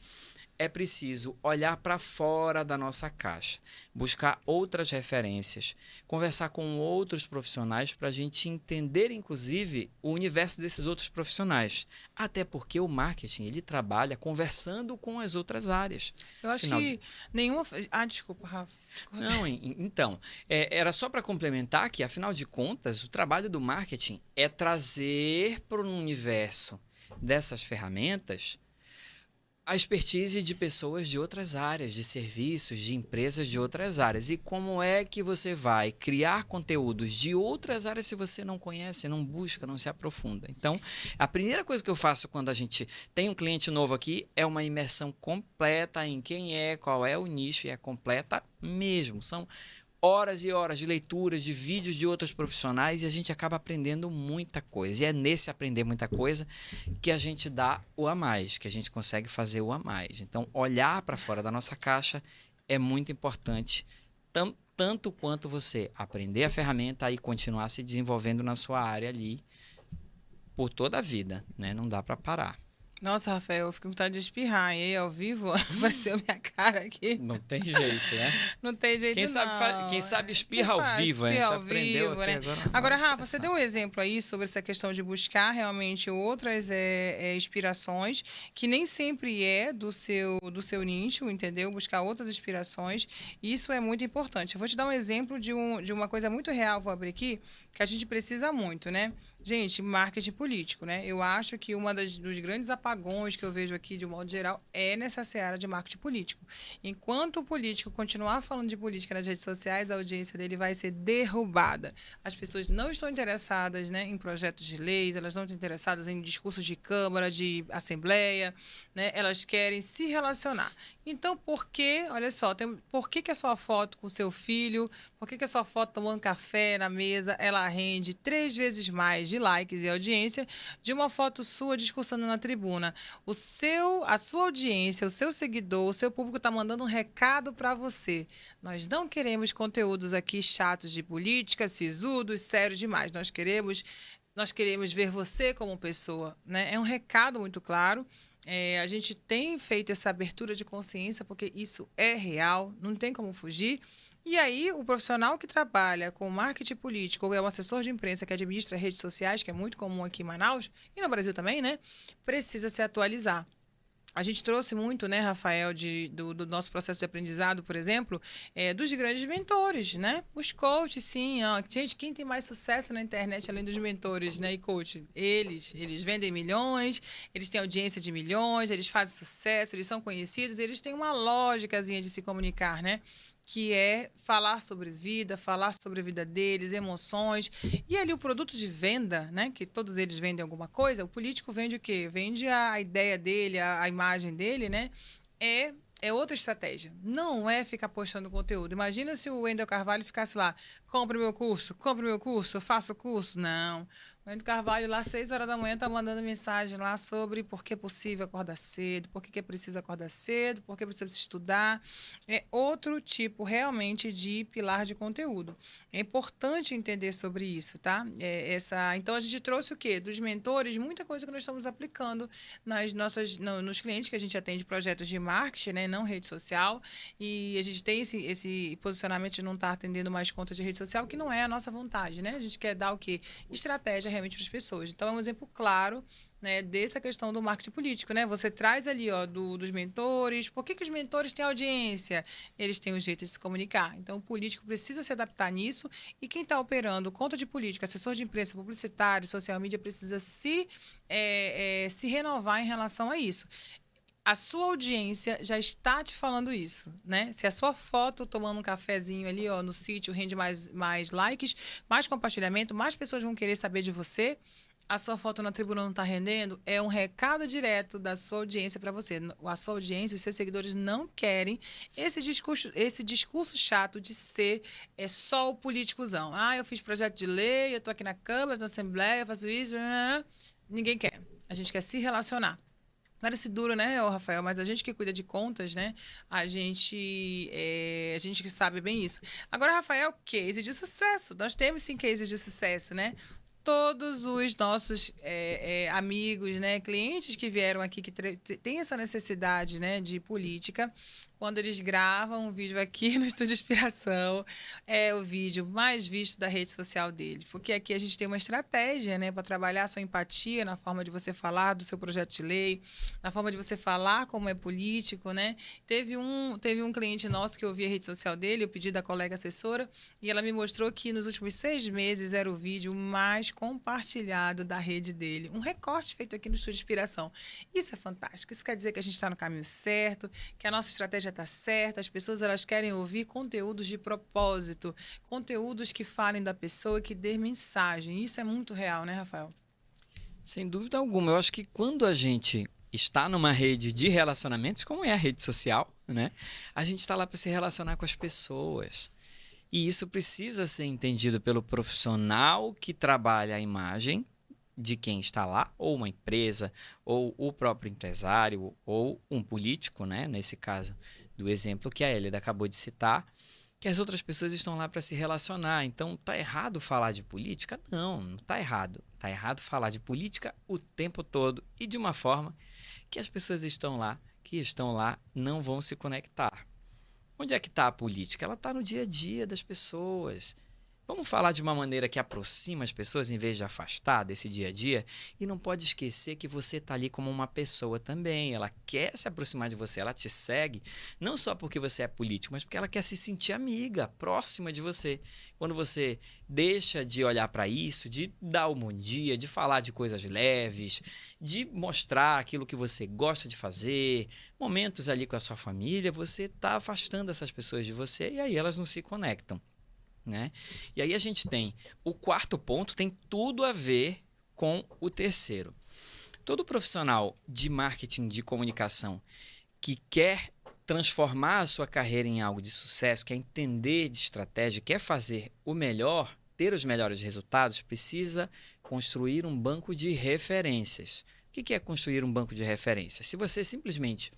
é preciso olhar para fora da nossa caixa, buscar outras referências, conversar com outros profissionais para a gente entender, inclusive, o universo desses outros profissionais. Até porque o marketing ele trabalha conversando com as outras áreas. Eu acho Afinal de que nenhuma. Ah, desculpa, Rafa. Te cortei. não, então, era só para complementar que, afinal de contas, o trabalho do marketing é trazer para o universo dessas ferramentas a expertise de pessoas de outras áreas, de serviços, de empresas de outras áreas. E como é que você vai criar conteúdos de outras áreas se você não conhece, não busca, não se aprofunda? Então, a primeira coisa que eu faço quando a gente tem um cliente novo aqui é uma imersão completa em quem é, qual é o nicho, e é completa mesmo. São horas e horas de leituras, de vídeos de outros profissionais e a gente acaba aprendendo muita coisa. E é nesse aprender muita coisa que a gente dá o a mais, que a gente consegue fazer o a mais. Então, olhar para fora da nossa caixa é muito importante, tanto quanto você aprender a ferramenta e continuar se desenvolvendo na sua área ali por toda a vida, né? Não dá para parar. Nossa, Rafael, eu fico com vontade de espirrar. E aí, ao vivo, apareceu minha cara aqui. Não tem jeito, né? Não tem jeito, Quem não. sabe espirra ao vivo, a gente espirra ao aprendeu vivo, aqui né? agora. Agora, Rafa, você deu um exemplo aí sobre essa questão de buscar realmente outras inspirações, que nem sempre é do seu nicho, entendeu? Buscar outras inspirações. Isso é muito importante. Eu vou te dar um exemplo de uma coisa muito real, vou abrir aqui, que a gente precisa muito, né? Gente, marketing político, né? Eu acho que dos grandes apagões que eu vejo aqui, de um modo geral, é nessa seara de marketing político. Enquanto o político continuar falando de política nas redes sociais, a audiência dele vai ser derrubada. As pessoas não estão interessadas, né, em projetos de leis, elas não estão interessadas em discursos de Câmara, de Assembleia, né? Elas querem se relacionar. Então, olha só, por que a sua foto com o seu filho, por que a sua foto tomando café na mesa, ela rende 3 vezes mais de likes e audiência de uma foto sua discursando na tribuna? A sua audiência, o seu seguidor, o seu público está mandando um recado para você. Nós não queremos conteúdos aqui chatos de política, sisudos, sérios demais. Nós queremos ver você como pessoa, né? É um recado muito claro. A gente tem feito essa abertura de consciência porque isso é real, não tem como fugir. E aí, o profissional que trabalha com marketing político ou é um assessor de imprensa que administra redes sociais, que é muito comum aqui em Manaus e no Brasil também, né? Precisa se atualizar. A gente trouxe muito, né, Rafael, do nosso processo de aprendizado, por exemplo, dos grandes mentores, né? Os coaches, sim. Ó. Gente, quem tem mais sucesso na internet, além dos mentores, né, e coach? Eles vendem milhões, eles têm audiência de milhões, eles fazem sucesso, eles são conhecidos, eles têm uma lógicazinha de se comunicar, né? Que é falar sobre a vida deles, emoções. E ali o produto de venda, né? Que todos eles vendem alguma coisa, o político vende o quê? Vende a ideia dele, a imagem dele, né? É outra estratégia. Não é ficar postando conteúdo. Imagina se o Wendel Carvalho ficasse lá, compre meu curso, eu faço o curso. Não. O Wendel Carvalho, lá às 6 horas da manhã, tá mandando mensagem lá sobre por que é possível acordar cedo, por que é preciso acordar cedo, por que precisa estudar. É outro tipo, realmente, de pilar de conteúdo. É importante entender sobre isso, tá? Então, a gente trouxe o quê? Dos mentores, muita coisa que nós estamos aplicando nos clientes que a gente atende projetos de marketing, né? Não rede social. E a gente tem esse posicionamento de não estar atendendo mais conta de rede social, que não é a nossa vontade, né? A gente quer dar o quê? Estratégia realmente para as pessoas. Então, é um exemplo claro, né, dessa questão do marketing político, né? Você traz ali, ó, dos mentores. Por que os mentores têm audiência? Eles têm um jeito de se comunicar. Então, o político precisa se adaptar nisso e quem está operando conta de política, assessor de imprensa, publicitário, social media, precisa se renovar em relação a isso. A sua audiência já está te falando isso, né? Se a sua foto tomando um cafezinho ali, ó, no sítio rende mais likes, mais compartilhamento, mais pessoas vão querer saber de você. A sua foto na tribuna não está rendendo, é um recado direto da sua audiência para você. A sua audiência, os seus seguidores não querem esse discurso chato de ser só o políticozão. Ah, eu fiz projeto de lei, eu estou aqui na Câmara, na Assembleia, eu faço isso. Ninguém quer. A gente quer se relacionar. Parece duro, né, Rafael? Mas a gente que cuida de contas, né? A gente que sabe bem isso. Agora, Rafael, case de sucesso. Nós temos sim cases de sucesso, né? Todos os nossos amigos, né, clientes que vieram aqui, que têm essa necessidade, né, de política, quando eles gravam um vídeo aqui no Estúdio Inspiração, é o vídeo mais visto da rede social deles. Porque aqui a gente tem uma estratégia, né, para trabalhar a sua empatia na forma de você falar do seu projeto de lei, na forma de você falar como é político, né? Teve um cliente nosso que eu vi a rede social dele, eu pedi da colega assessora, e ela me mostrou que nos últimos 6 meses era o vídeo mais compartilhado da rede dele. Um recorte feito aqui no Estúdio Inspiração. Isso é fantástico. Isso quer dizer que a gente está no caminho certo, que a nossa estratégia está certa, as pessoas elas querem ouvir conteúdos de propósito, conteúdos que falem da pessoa, que dê mensagem. Isso é muito real, né, Rafael? Sem dúvida alguma. Eu acho que quando a gente está numa rede de relacionamentos, como é a rede social, né? A gente está lá para se relacionar com as pessoas. E isso precisa ser entendido pelo profissional que trabalha a imagem de quem está lá, ou uma empresa, ou o próprio empresário, ou um político, né? Nesse caso do exemplo que a Hélida acabou de citar, que as outras pessoas estão lá para se relacionar. Então, tá errado falar de política? Não, não tá errado. Tá errado falar de política o tempo todo e de uma forma que as pessoas que estão lá, não vão se conectar. Onde é que está a política? Ela está no dia a dia das pessoas. Vamos falar de uma maneira que aproxima as pessoas em vez de afastar desse dia a dia? E não pode esquecer que você está ali como uma pessoa também. Ela quer se aproximar de você, ela te segue, não só porque você é político, mas porque ela quer se sentir amiga, próxima de você. Quando você deixa de olhar para isso, de dar um bom dia, de falar de coisas leves, de mostrar aquilo que você gosta de fazer, momentos ali com a sua família, você está afastando essas pessoas de você e aí elas não se conectam. Né? E aí a gente tem o quarto ponto, tem tudo a ver com o terceiro. Todo profissional de marketing, de comunicação, que quer transformar a sua carreira em algo de sucesso, quer entender de estratégia, quer fazer o melhor, ter os melhores resultados, precisa construir um banco de referências. O que é construir um banco de referências? Se você simplesmente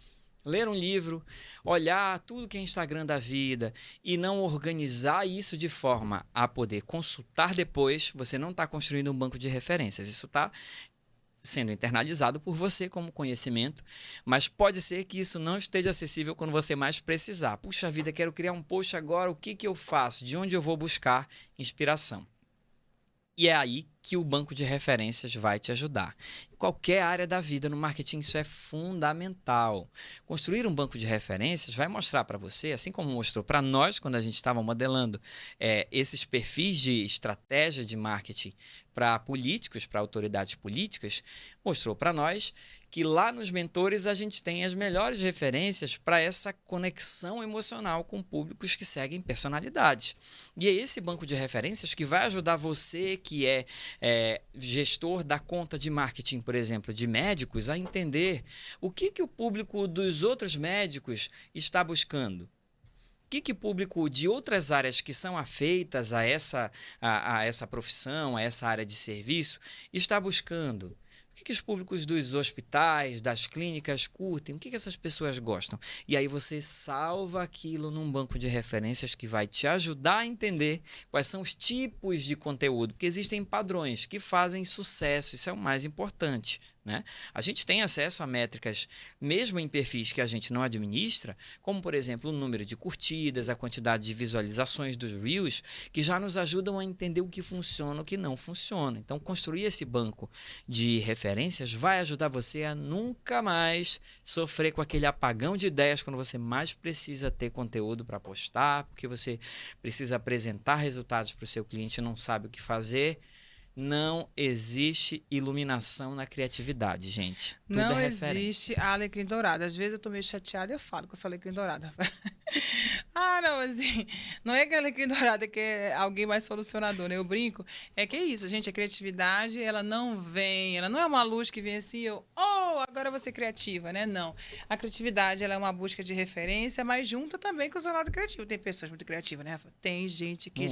ler um livro, olhar tudo que é Instagram da vida e não organizar isso de forma a poder consultar depois, você não está construindo um banco de referências. Isso está sendo internalizado por você como conhecimento, mas pode ser que isso não esteja acessível quando você mais precisar. Puxa vida, quero criar um post agora, o que eu faço? De onde eu vou buscar inspiração? E é aí que o banco de referências vai te ajudar. Em qualquer área da vida, no marketing, isso é fundamental. Construir um banco de referências vai mostrar para você, assim como mostrou para nós quando a gente estava modelando esses perfis de estratégia de marketing para políticos, para autoridades políticas, mostrou para nós que lá nos mentores a gente tem as melhores referências para essa conexão emocional com públicos que seguem personalidades. E é esse banco de referências que vai ajudar você que é gestor da conta de marketing, por exemplo, de médicos, a entender o que o público dos outros médicos está buscando. O que o público de outras áreas que são afeitas a essa profissão, a essa área de serviço, está buscando? O que os públicos dos hospitais, das clínicas curtem? O que essas pessoas gostam? E aí você salva aquilo num banco de referências que vai te ajudar a entender quais são os tipos de conteúdo, porque existem padrões que fazem sucesso, isso é o mais importante, né? A gente tem acesso a métricas, mesmo em perfis que a gente não administra, como, por exemplo, o número de curtidas, a quantidade de visualizações dos Reels, que já nos ajudam a entender o que funciona e o que não funciona. Então, construir esse banco de referências vai ajudar você a nunca mais sofrer com aquele apagão de ideias quando você mais precisa ter conteúdo para postar, porque você precisa apresentar resultados para o seu cliente e não sabe o que fazer. Não existe iluminação na criatividade, gente. Tudo Não é referência. existe a alecrim dourada. Às vezes eu tô meio chateada e eu falo que eu sou alecrim dourada. Não, assim, não é que a alecrim dourada que é alguém mais solucionador, né? Eu brinco. É que é isso, gente. A criatividade, ela não é uma luz que vem assim, agora eu vou ser criativa, né? Não. A criatividade, ela é uma busca de referência, mas junta também com o seu lado criativo. Tem pessoas muito criativas, né, Rafa? Tem gente que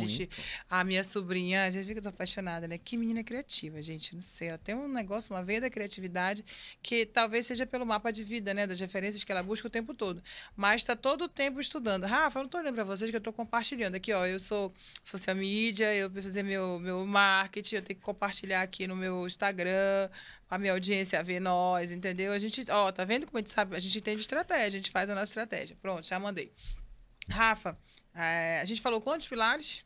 a minha sobrinha, a gente fica apaixonada, né? Que menina criativa, gente. Não sei, ela tem um negócio, uma veia da criatividade que talvez seja pelo mapa de vida, né? Das referências que ela busca o tempo todo. Mas está todo o tempo estudando. Rafa, eu não estou olhando para vocês que eu estou compartilhando. Aqui, ó, eu sou social media, eu preciso fazer meu marketing, eu tenho que compartilhar aqui no meu Instagram, a minha audiência ver nós, entendeu? A gente, tá vendo como a gente sabe? A gente entende estratégia, a gente faz a nossa estratégia. Pronto, já mandei. Rafa, a gente falou quantos pilares?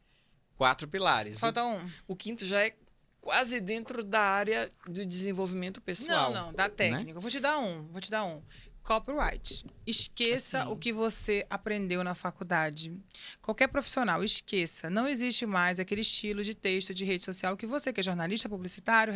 4 pilares. Falta um. O quinto já é quase dentro da área do desenvolvimento pessoal. Não, da técnica. Né? Vou te dar um. Copyright. Esqueça o que você aprendeu na faculdade. Qualquer profissional, esqueça. Não existe mais aquele estilo de texto de rede social que você, que é jornalista, publicitário,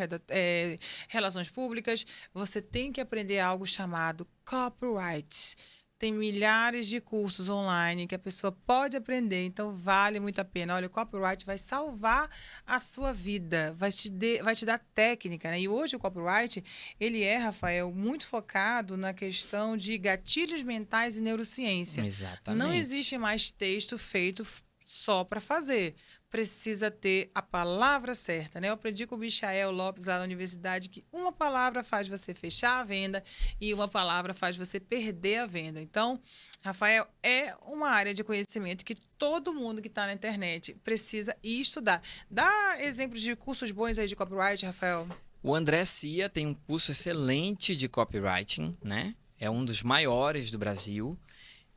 relações públicas, você tem que aprender algo chamado copyright. Tem milhares de cursos online que a pessoa pode aprender, então vale muito a pena. Olha, o copyright vai salvar a sua vida, vai te dar técnica, né? E hoje o copyright, ele Rafael, muito focado na questão de gatilhos mentais e neurociência. Exatamente. Não existe mais texto feito só para fazer. Precisa ter a palavra certa, né? Eu aprendi com o Michael Lopes lá na universidade que uma palavra faz você fechar a venda e uma palavra faz você perder a venda. Então, Rafael, é uma área de conhecimento que todo mundo que está na internet precisa ir estudar. Dá exemplos de cursos bons aí de copyright, Rafael? O André Cia tem um curso excelente de copywriting, né? É um dos maiores do Brasil.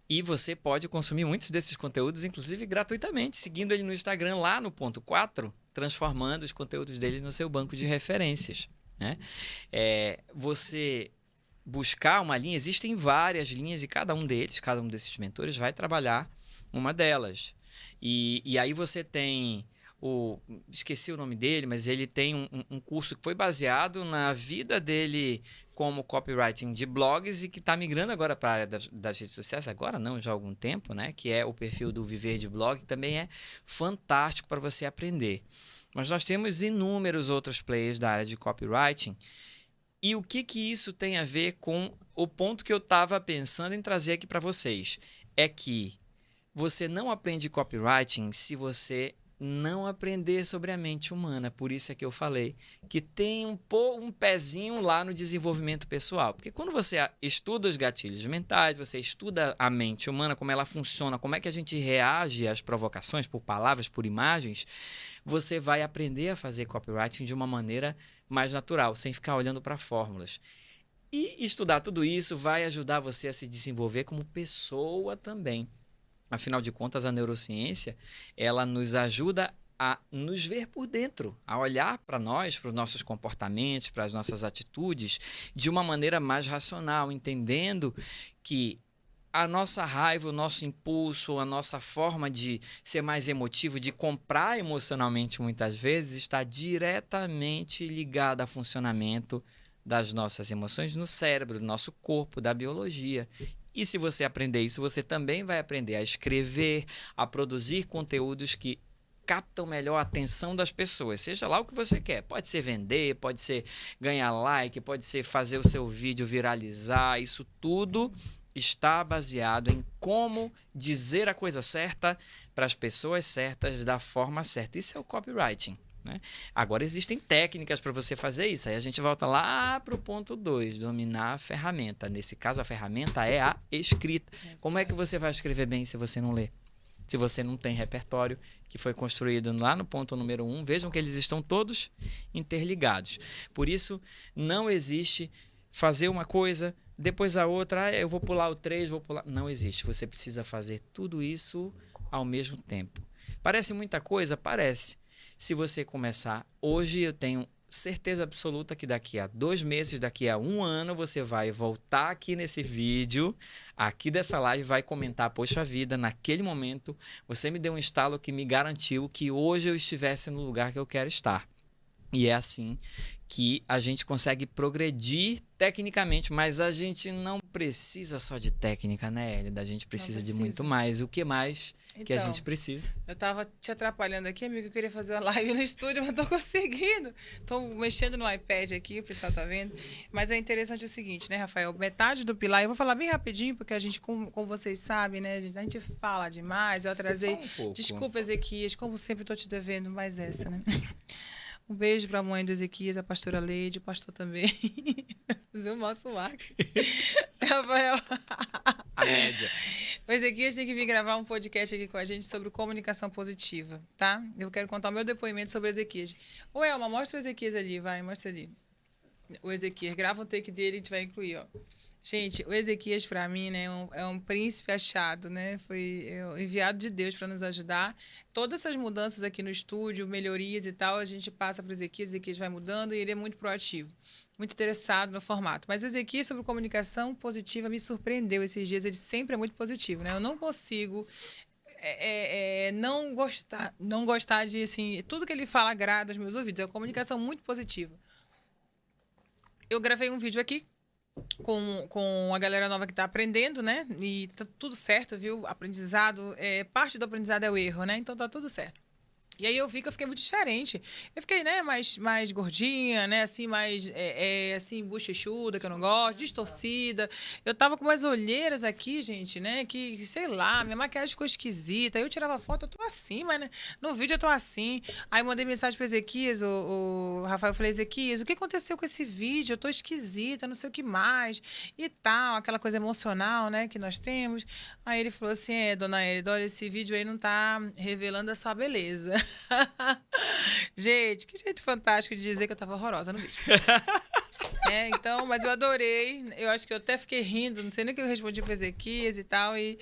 E você pode consumir muitos desses conteúdos, inclusive gratuitamente, seguindo ele no Instagram, lá no ponto 4, transformando os conteúdos dele no seu banco de referências. Né? Você buscar uma linha, existem várias linhas e cada um desses mentores vai trabalhar uma delas. E aí você tem... esqueci o nome dele, mas ele tem um curso que foi baseado na vida dele como copywriting de blogs e que está migrando agora para a área das redes sociais, agora não, já há algum tempo, né? Que é o perfil do Viver de Blog, que também é fantástico para você aprender. Mas nós temos inúmeros outros players da área de copywriting. E o que isso tem a ver com o ponto que eu estava pensando em trazer aqui para vocês? É que você não aprende copywriting se você não aprender sobre a mente humana. Por isso é que eu falei que tem um pezinho lá no desenvolvimento pessoal. Porque quando você estuda os gatilhos mentais, você estuda a mente humana, como ela funciona, como é que a gente reage às provocações por palavras, por imagens, você vai aprender a fazer copywriting de uma maneira mais natural, sem ficar olhando para fórmulas. E estudar tudo isso vai ajudar você a se desenvolver como pessoa também. Afinal de contas, a neurociência, ela nos ajuda a nos ver por dentro, a olhar para nós, para os nossos comportamentos, para as nossas atitudes, de uma maneira mais racional, entendendo que a nossa raiva, o nosso impulso, a nossa forma de ser mais emotivo, de comprar emocionalmente muitas vezes, está diretamente ligada ao funcionamento das nossas emoções no cérebro, do nosso corpo, da biologia. E se você aprender isso, você também vai aprender a escrever, a produzir conteúdos que captam melhor a atenção das pessoas, seja lá o que você quer. Pode ser vender, pode ser ganhar like, pode ser fazer o seu vídeo viralizar, isso tudo está baseado em como dizer a coisa certa para as pessoas certas da forma certa. Isso é o copywriting, né? Agora existem técnicas para você fazer isso. Aí a gente volta lá para o ponto 2, dominar a ferramenta. Nesse caso, a ferramenta é a escrita. Como é que você vai escrever bem se você não lê? Se você não tem repertório que foi construído lá no ponto número 1, vejam que eles estão todos interligados. Por isso, não existe fazer uma coisa, depois a outra, eu vou pular o 3, vou pular... Não existe. Você precisa fazer tudo isso ao mesmo tempo. Parece muita coisa? Parece. Se você começar hoje, eu tenho certeza absoluta que daqui a 2 meses, daqui a 1 ano, você vai voltar aqui nesse vídeo, aqui dessa live, vai comentar, poxa vida, naquele momento, você me deu um estalo que me garantiu que hoje eu estivesse no lugar que eu quero estar. E é assim que a gente consegue progredir tecnicamente, mas a gente não precisa só de técnica, né, Hélida? A gente precisa de muito mais. O que mais que a gente precisa? Eu tava te atrapalhando aqui, amigo. Eu queria fazer uma live no estúdio, mas não tô conseguindo. Tô mexendo no iPad aqui, o pessoal tá vendo. Mas é interessante o seguinte, né, Rafael? Metade do pilar, eu vou falar bem rapidinho, porque a gente, como vocês sabem, né, a gente fala demais. Eu atrasei. Desculpa, Ezequias, como sempre tô te devendo mais essa, né? Um beijo para a mãe do Ezequias, a pastora Leide, o pastor também. Fazer o nosso marco. Rafael. A média. O Ezequias tem que vir gravar um podcast aqui com a gente sobre comunicação positiva, tá? Eu quero contar o meu depoimento sobre o Ezequias. Ô, Elma, mostra o Ezequias ali, vai, mostra ali. O Ezequias, grava um take dele e a gente vai incluir, ó. Gente, o Ezequias, para mim, né, é um príncipe achado, né? Foi enviado de Deus para nos ajudar. Todas essas mudanças aqui no estúdio, melhorias e tal, a gente passa para o Ezequias vai mudando e ele é muito proativo, muito interessado no formato. Mas o Ezequias, sobre comunicação positiva, me surpreendeu esses dias. Ele sempre é muito positivo, né? Eu não consigo não gostar de, assim, tudo que ele fala agrada aos meus ouvidos. É uma comunicação muito positiva. Eu gravei um vídeo aqui com a galera nova que está aprendendo, né? E tá tudo certo, viu? Aprendizado, parte do aprendizado é o erro, né? Então tá tudo certo. E aí eu vi que eu fiquei muito diferente. Eu fiquei, né, mais gordinha, né, assim, mais, assim, bochechuda, que eu não gosto, distorcida. Eu tava com umas olheiras aqui, gente, né, que sei lá, minha maquiagem ficou esquisita. Aí eu tirava foto, eu tô assim, mas né, no vídeo eu tô assim. Aí eu mandei mensagem pro Ezequias, o Rafael, eu falei, Ezequias, o que aconteceu com esse vídeo? Eu tô esquisita, não sei o que mais, e tal, aquela coisa emocional, né, que nós temos. Aí ele falou assim, dona Hélida, olha, esse vídeo aí não tá revelando a sua beleza. Gente, que jeito fantástico de dizer que eu tava horrorosa no vídeo. Então, mas eu adorei. Eu acho que eu até fiquei rindo, não sei nem o que eu respondi para Ezequias e tal. E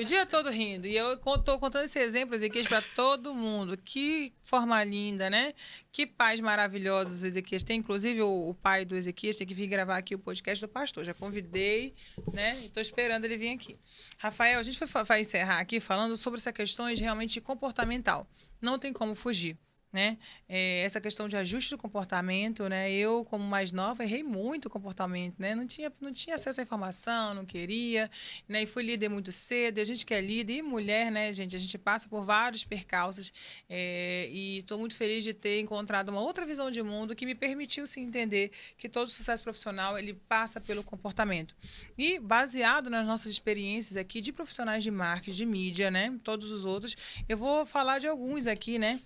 o dia todo rindo. E eu tô contando esse exemplo, Ezequias, para todo mundo. Que forma linda, né? Que pais maravilhosos o Ezequias tem. Inclusive, o pai do Ezequias tem que vir gravar aqui o podcast do pastor. Já convidei, né? Estou esperando ele vir aqui. Rafael, a gente vai encerrar aqui falando sobre essas questões realmente comportamental. Não tem como fugir, né? Essa questão de ajuste do comportamento, né? Eu, como mais nova, errei muito o comportamento, né? Não tinha acesso à informação, não queria, né? E fui líder muito cedo, e a gente que é líder, e mulher, né, gente? A gente passa por vários percalços, e estou muito feliz de ter encontrado uma outra visão de mundo que me permitiu, sim, entender que todo sucesso profissional, ele passa pelo comportamento. E baseado nas nossas experiências aqui de profissionais de marketing, de mídia, né? Todos os outros, eu vou falar de alguns aqui, né?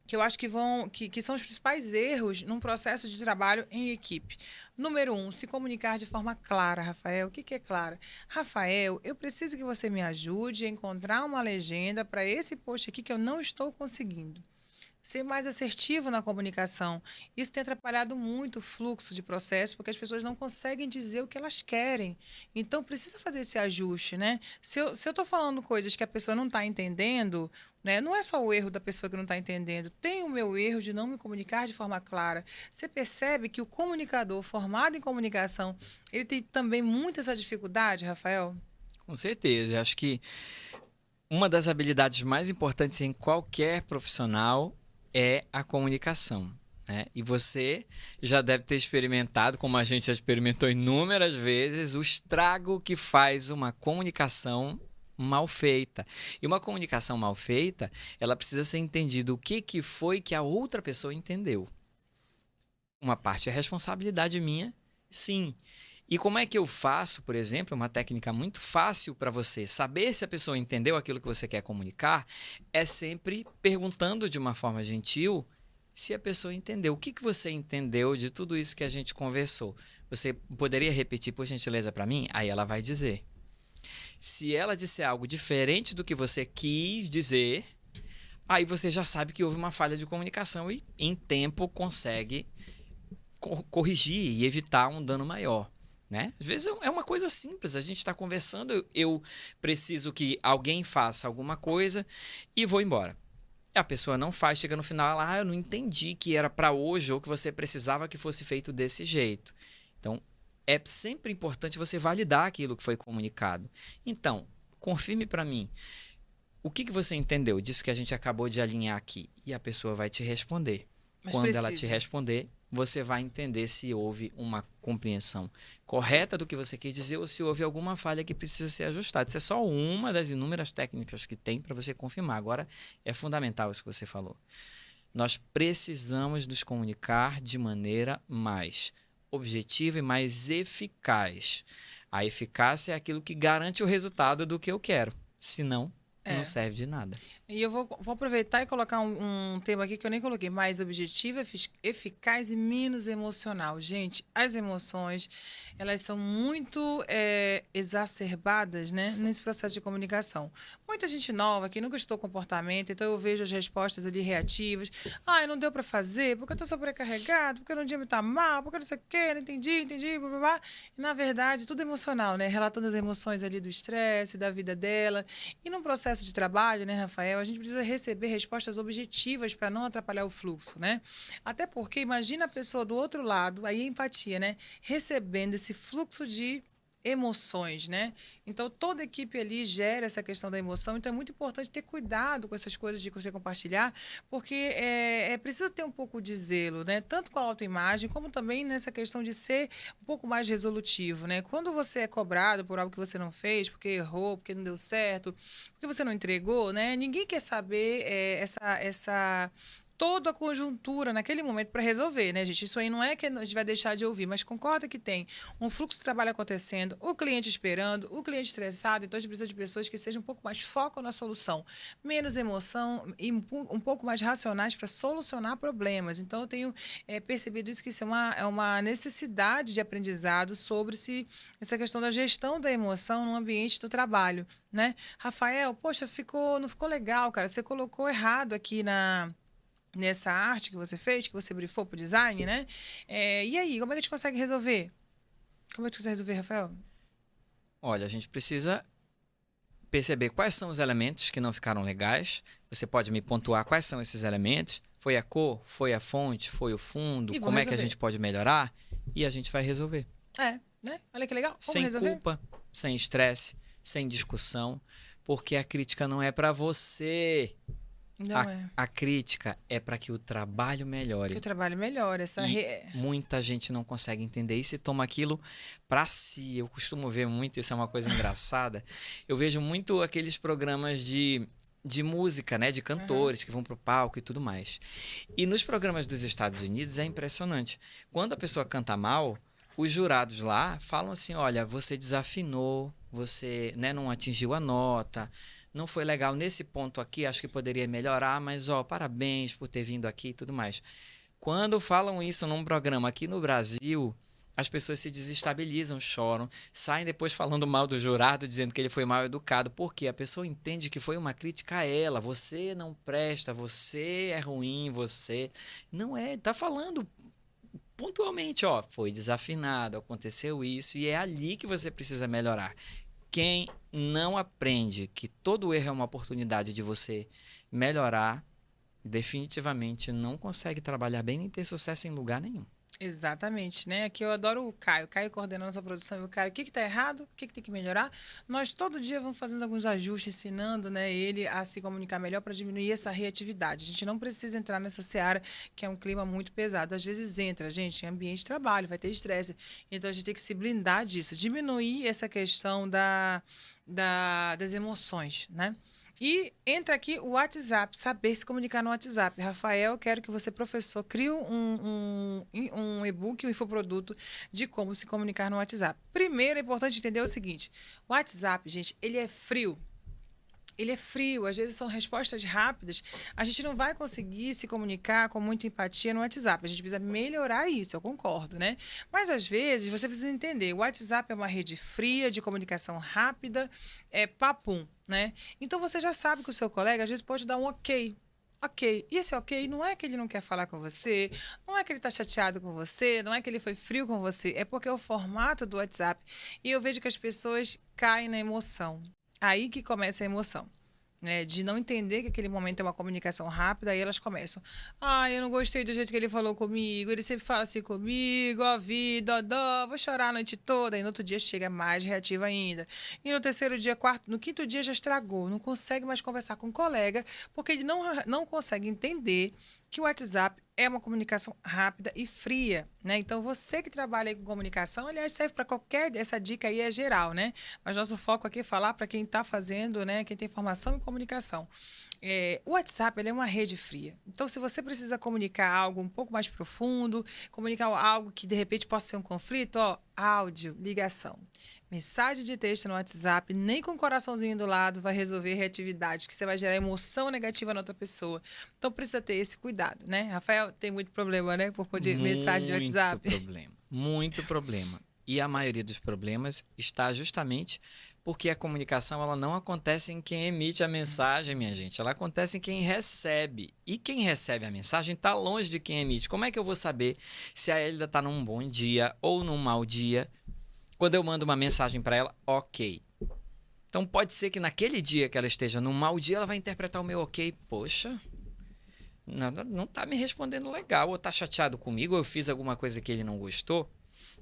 Que eu acho que são os principais erros num processo de trabalho em equipe. Número 1, se comunicar de forma clara, Rafael. O que é clara? Rafael, eu preciso que você me ajude a encontrar uma legenda para esse post aqui que eu não estou conseguindo. Ser mais assertivo na comunicação. Isso tem atrapalhado muito o fluxo de processo, porque as pessoas não conseguem dizer o que elas querem. Então, precisa fazer esse ajuste, né? Se eu estou falando coisas que a pessoa não está entendendo, né? Não é só o erro da pessoa que não está entendendo, tem o meu erro de não me comunicar de forma clara. Você percebe que o comunicador formado em comunicação, ele tem também muito essa dificuldade, Rafael? Com certeza. Eu acho que uma das habilidades mais importantes em qualquer profissional é a comunicação, né? E você já deve ter experimentado, como a gente já experimentou inúmeras vezes, o estrago que faz uma comunicação mal feita. E uma comunicação mal feita, ela precisa ser entendida o que foi que a outra pessoa entendeu. Uma parte é responsabilidade minha, sim. E como é que eu faço, por exemplo, uma técnica muito fácil para você saber se a pessoa entendeu aquilo que você quer comunicar, é sempre perguntando de uma forma gentil se a pessoa entendeu. O que você entendeu de tudo isso que a gente conversou? Você poderia repetir, por gentileza, para mim? Aí ela vai dizer. Se ela disser algo diferente do que você quis dizer, aí você já sabe que houve uma falha de comunicação e, em tempo, consegue corrigir e evitar um dano maior. Né? Às vezes é uma coisa simples, a gente está conversando, eu preciso que alguém faça alguma coisa e vou embora. A pessoa não faz, chega no final, ela, eu não entendi que era para hoje ou que você precisava que fosse feito desse jeito. Então, é sempre importante você validar aquilo que foi comunicado. Então, confirme para mim, o que você entendeu disso que a gente acabou de alinhar aqui? E a pessoa vai te responder. Mas Quando ela te precisa. responder, você vai entender se houve uma compreensão correta do que você quis dizer ou se houve alguma falha que precisa ser ajustada. Isso é só uma das inúmeras técnicas que tem para você confirmar. Agora, é fundamental isso que você falou. Nós precisamos nos comunicar de maneira mais objetiva e mais eficaz. A eficácia é aquilo que garante o resultado do que eu quero. Senão, não É. serve de nada. E eu vou aproveitar e colocar um tema aqui que eu nem coloquei, mais objetivo, eficaz e menos emocional. Gente, as emoções, elas são muito exacerbadas, né, nesse processo de comunicação. Muita gente nova que nunca estudou comportamento, então eu vejo as respostas ali reativas. Ah, não deu para fazer, porque eu estou sobrecarregado, porque no dia me tá mal, porque não sei o quê, não entendi, blá, blá, blá. E, na verdade, tudo emocional, né? Relatando as emoções ali do estresse, da vida dela. E no processo de trabalho, né, Rafael, a gente precisa receber respostas objetivas para não atrapalhar o fluxo, né? Até porque imagina a pessoa do outro lado, aí a empatia, né, recebendo esse fluxo de emoções, né? Então toda equipe ali gera essa questão da emoção, então é muito importante ter cuidado com essas coisas de você compartilhar, porque é preciso ter um pouco de zelo, né? Tanto com a autoimagem, como também nessa questão de ser um pouco mais resolutivo, né? Quando você é cobrado por algo que você não fez, porque errou, porque não deu certo, porque você não entregou, né? Ninguém quer saber essa toda a conjuntura naquele momento para resolver, né, gente? Isso aí não é que a gente vai deixar de ouvir, mas concorda que tem um fluxo de trabalho acontecendo, o cliente esperando, o cliente estressado, então a gente precisa de pessoas que sejam um pouco mais foco na solução, menos emoção e um pouco mais racionais para solucionar problemas. Então eu tenho percebido isso, que isso é uma necessidade de aprendizado sobre essa questão da gestão da emoção no ambiente do trabalho, né? Rafael, poxa, não ficou legal, cara. Você colocou errado aqui nessa arte que você fez, que você brifou pro design, né? E aí, como é que a gente consegue resolver? Como é que você consegue resolver, Rafael? Olha, a gente precisa perceber quais são os elementos que não ficaram legais. Você pode me pontuar quais são esses elementos? Foi a cor? Foi a fonte? Foi o fundo? E vou Como é que a resolver. gente pode melhorar? E a gente vai resolver. Né? Olha que legal. Vamos Sem resolver? culpa, sem estresse, sem discussão, porque a crítica não é para você. Não é. A crítica é para que o trabalho Que melhore. o trabalho melhore. E muita gente não consegue entender isso e toma aquilo para si. Eu costumo ver muito, isso é uma coisa engraçada. Eu vejo muito aqueles programas de música, né, de cantores que vão pro palco e tudo mais. E nos programas dos Estados Unidos é impressionante. Quando a pessoa canta mal, os jurados lá falam assim: olha, você desafinou, você, né, não atingiu a nota, não foi legal nesse ponto aqui, acho que poderia melhorar, mas ó, parabéns por ter vindo aqui e tudo mais. Quando falam isso num programa aqui no Brasil, as pessoas se desestabilizam, choram, saem depois falando mal do jurado, dizendo que ele foi mal educado, porque a pessoa entende que foi uma crítica a ela. Você não presta, você é ruim, você... Não é, tá falando pontualmente, ó, foi desafinado, aconteceu isso, e é ali que você precisa melhorar. Quem não aprende que todo erro é uma oportunidade de você melhorar, definitivamente não consegue trabalhar bem nem ter sucesso em lugar nenhum. Exatamente, né? Aqui eu adoro o Caio. O Caio coordenando essa produção e o Caio, o que está errado? O que tem que melhorar? Nós todo dia vamos fazendo alguns ajustes, ensinando, né, ele a se comunicar melhor para diminuir essa reatividade. A gente não precisa entrar nessa seara que é um clima muito pesado. Às vezes entra, gente, em ambiente de trabalho, vai ter estresse. Então a gente tem que se blindar disso, diminuir essa questão das emoções, né? E entra aqui o WhatsApp, saber se comunicar no WhatsApp. Rafael, quero que você, professor, crie um e-book, um infoproduto de como se comunicar no WhatsApp. Primeiro, é importante entender o seguinte: o WhatsApp, gente, ele é frio. Ele é frio, às vezes são respostas rápidas. A gente não vai conseguir se comunicar com muita empatia no WhatsApp. A gente precisa melhorar isso, eu concordo, né? Mas às vezes você precisa entender, o WhatsApp é uma rede fria de comunicação rápida, é papum, né? Então você já sabe que o seu colega às vezes pode dar um ok. Ok. E esse ok não é que ele não quer falar com você, não é que ele está chateado com você, não é que ele foi frio com você, é porque é o formato do WhatsApp. E eu vejo que as pessoas caem na emoção. Aí que começa a emoção, né? De não entender que aquele momento é uma comunicação rápida, aí elas começam. Ah, eu não gostei do jeito que ele falou comigo, ele sempre fala assim comigo, ó vida, dó, vou chorar a noite toda. E no outro dia chega mais reativa ainda. E no terceiro dia, no quinto dia já estragou, não consegue mais conversar com o colega, porque ele não consegue entender que o WhatsApp é uma comunicação rápida e fria, né? Então, você que trabalha aí com comunicação, aliás, serve para essa dica aí é geral, né? Mas nosso foco aqui é falar para quem está fazendo, né? Quem tem formação em comunicação. O WhatsApp, ele é uma rede fria. Então, se você precisa comunicar algo um pouco mais profundo, comunicar algo que, de repente, possa ser um conflito, ó, áudio, ligação. Mensagem de texto no WhatsApp, nem com o coraçãozinho do lado vai resolver reatividade, que você vai gerar emoção negativa na outra pessoa. Então, precisa ter esse cuidado, né? Rafael, tem muito problema, né? Por conta de mensagem de WhatsApp. Muito problema. E a maioria dos problemas está justamente porque a comunicação ela não acontece em quem emite a mensagem, minha gente. Ela acontece em quem recebe. E quem recebe a mensagem está longe de quem emite. Como é que eu vou saber se a Elida está num bom dia ou num mau dia? Quando eu mando uma mensagem para ela, ok. Então pode ser que naquele dia que ela esteja num mau dia, ela vai interpretar o meu ok. Poxa, não tá me respondendo legal, ou tá chateado comigo, ou eu fiz alguma coisa que ele não gostou,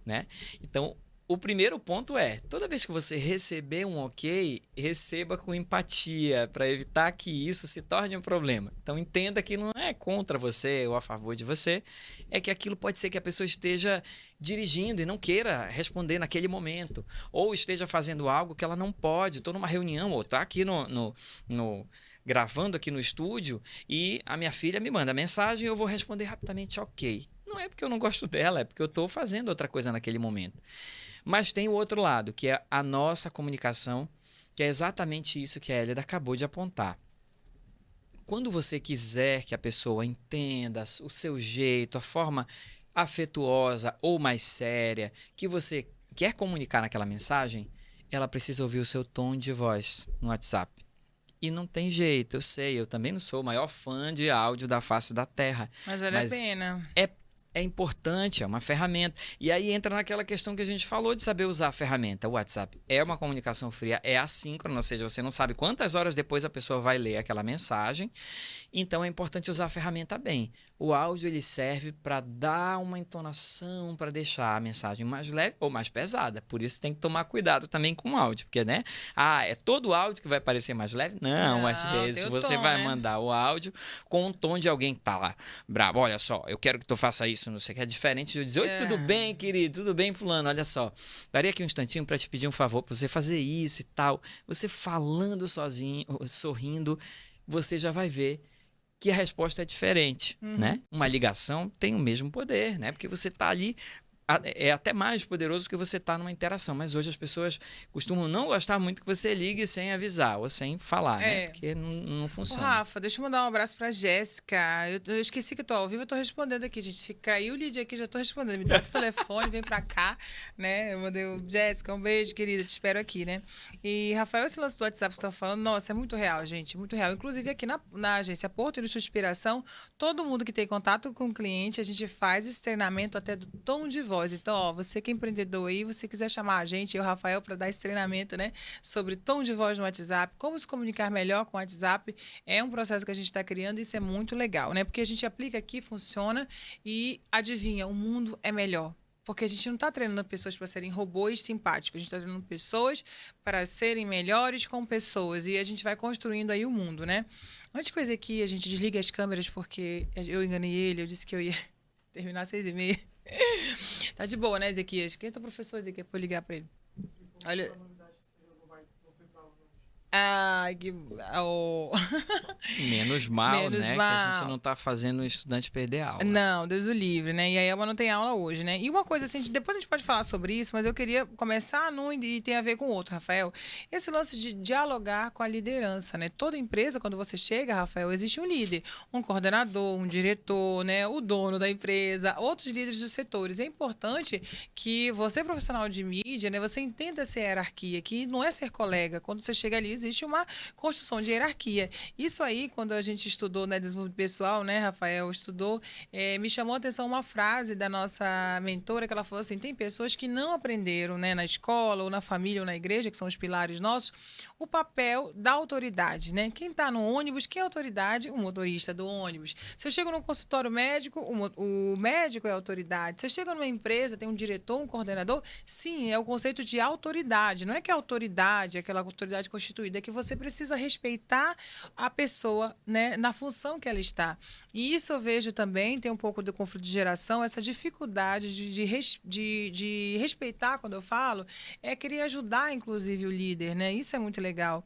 né? Então, o primeiro ponto é, toda vez que você receber um ok, receba com empatia, para evitar que isso se torne um problema. Então, entenda que não é contra você ou a favor de você, é que aquilo pode ser que a pessoa esteja dirigindo e não queira responder naquele momento, ou esteja fazendo algo que ela não pode. Estou numa reunião, ou está aqui gravando aqui no estúdio e a minha filha me manda mensagem e eu vou responder rapidamente ok. Não é porque eu não gosto dela, é porque eu estou fazendo outra coisa naquele momento. Mas tem o outro lado, que é a nossa comunicação, que é exatamente isso que a Elida acabou de apontar. Quando você quiser que a pessoa entenda o seu jeito, a forma afetuosa ou mais séria que você quer comunicar naquela mensagem, ela precisa ouvir o seu tom de voz no WhatsApp. E não tem jeito, eu sei, eu também não sou o maior fã de áudio da face da Terra. Mas vale a pena. É importante, é uma ferramenta. E aí entra naquela questão que a gente falou de saber usar a ferramenta. O WhatsApp é uma comunicação fria, é assíncrona, ou seja, você não sabe quantas horas depois a pessoa vai ler aquela mensagem. Então é importante usar a ferramenta bem. O áudio ele serve para dar uma entonação, para deixar a mensagem mais leve ou mais pesada. Por isso tem que tomar cuidado também com o áudio, porque, né? É todo áudio que vai parecer mais leve? Não, às vezes você vai mandar o áudio com um tom de alguém que tá lá bravo. Olha só, eu quero que tu faça isso, não sei o que. É diferente de eu dizer, oi, tudo bem, querido? Tudo bem, fulano? Olha só, daria aqui um instantinho para te pedir um favor, para você fazer isso e tal. Você falando sozinho, sorrindo, você já vai ver que a resposta é diferente, né? Uma ligação tem o mesmo poder, né? Porque você está ali, é até mais poderoso que você está numa interação, mas hoje as pessoas costumam não gostar muito que você ligue sem avisar ou sem falar, né? Porque não funciona. Ô, Rafa, deixa eu mandar um abraço pra Jéssica. Eu esqueci que eu tô ao vivo, eu tô respondendo aqui, gente. Se caiu o lead aqui, já tô respondendo. Me dá o telefone, vem pra cá, né? Eu mandei o Jéssica, um beijo, querida, te espero aqui, né? E, Rafael, esse lance do WhatsApp que você tá falando, nossa, é muito real, gente, muito real. Inclusive, aqui na agência Porto Indústria de Inspiração, todo mundo que tem contato com o cliente, a gente faz esse treinamento até do tom de voz. voz. Então, ó, você que é empreendedor aí, você quiser chamar a gente, eu, Rafael, para dar esse treinamento, né, sobre tom de voz no WhatsApp, como se comunicar melhor com o WhatsApp, é um processo que a gente está criando e isso é muito legal, né? Porque a gente aplica aqui, funciona e adivinha, o mundo é melhor. Porque a gente não está treinando pessoas para serem robôs simpáticos, a gente está treinando pessoas para serem melhores com pessoas. E a gente vai construindo aí o mundo, né? Antes de coisa aqui, a gente desliga as câmeras porque eu enganei ele, eu disse que eu ia terminar às 6h30. Tá de boa, né, Ezequias? Quem é teu professor, Ezequias? Pode ligar para ele. Olha. Ai, que. Oh. Menos mal, Menos né? mal. Que a gente não tá fazendo o estudante perder a aula. Não, Deus o livre, né? E a Elma não tem aula hoje, né? E uma coisa assim, depois a gente pode falar sobre isso, mas eu queria começar num e tem a ver com o outro, Rafael. Esse lance de dialogar com a liderança, né? Toda empresa, quando você chega, Rafael, existe um líder, um coordenador, um diretor, né? O dono da empresa, outros líderes dos setores. É importante que você, profissional de mídia, né? Você entenda essa hierarquia, que não é ser colega. Quando você chega ali, existe uma construção de hierarquia. Isso aí, quando a gente estudou, né, desenvolvimento pessoal, né, Rafael, estudou, me chamou a atenção uma frase da nossa mentora, que ela falou assim, tem pessoas que não aprenderam, né, na escola, ou na família, ou na igreja, que são os pilares nossos, o papel da autoridade, né? Quem está no ônibus, quem é a autoridade? O motorista do ônibus. Se eu chego num consultório médico, o médico é a autoridade. Se eu chego numa empresa, tem um diretor, um coordenador, sim, é o conceito de autoridade. Não é que a autoridade é aquela autoridade constituída, é que você precisa respeitar a pessoa, né, na função que ela está. E isso eu vejo também, tem um pouco do conflito de geração, essa dificuldade de respeitar, quando eu falo, é querer ajudar, inclusive, o líder, né? Isso é muito legal.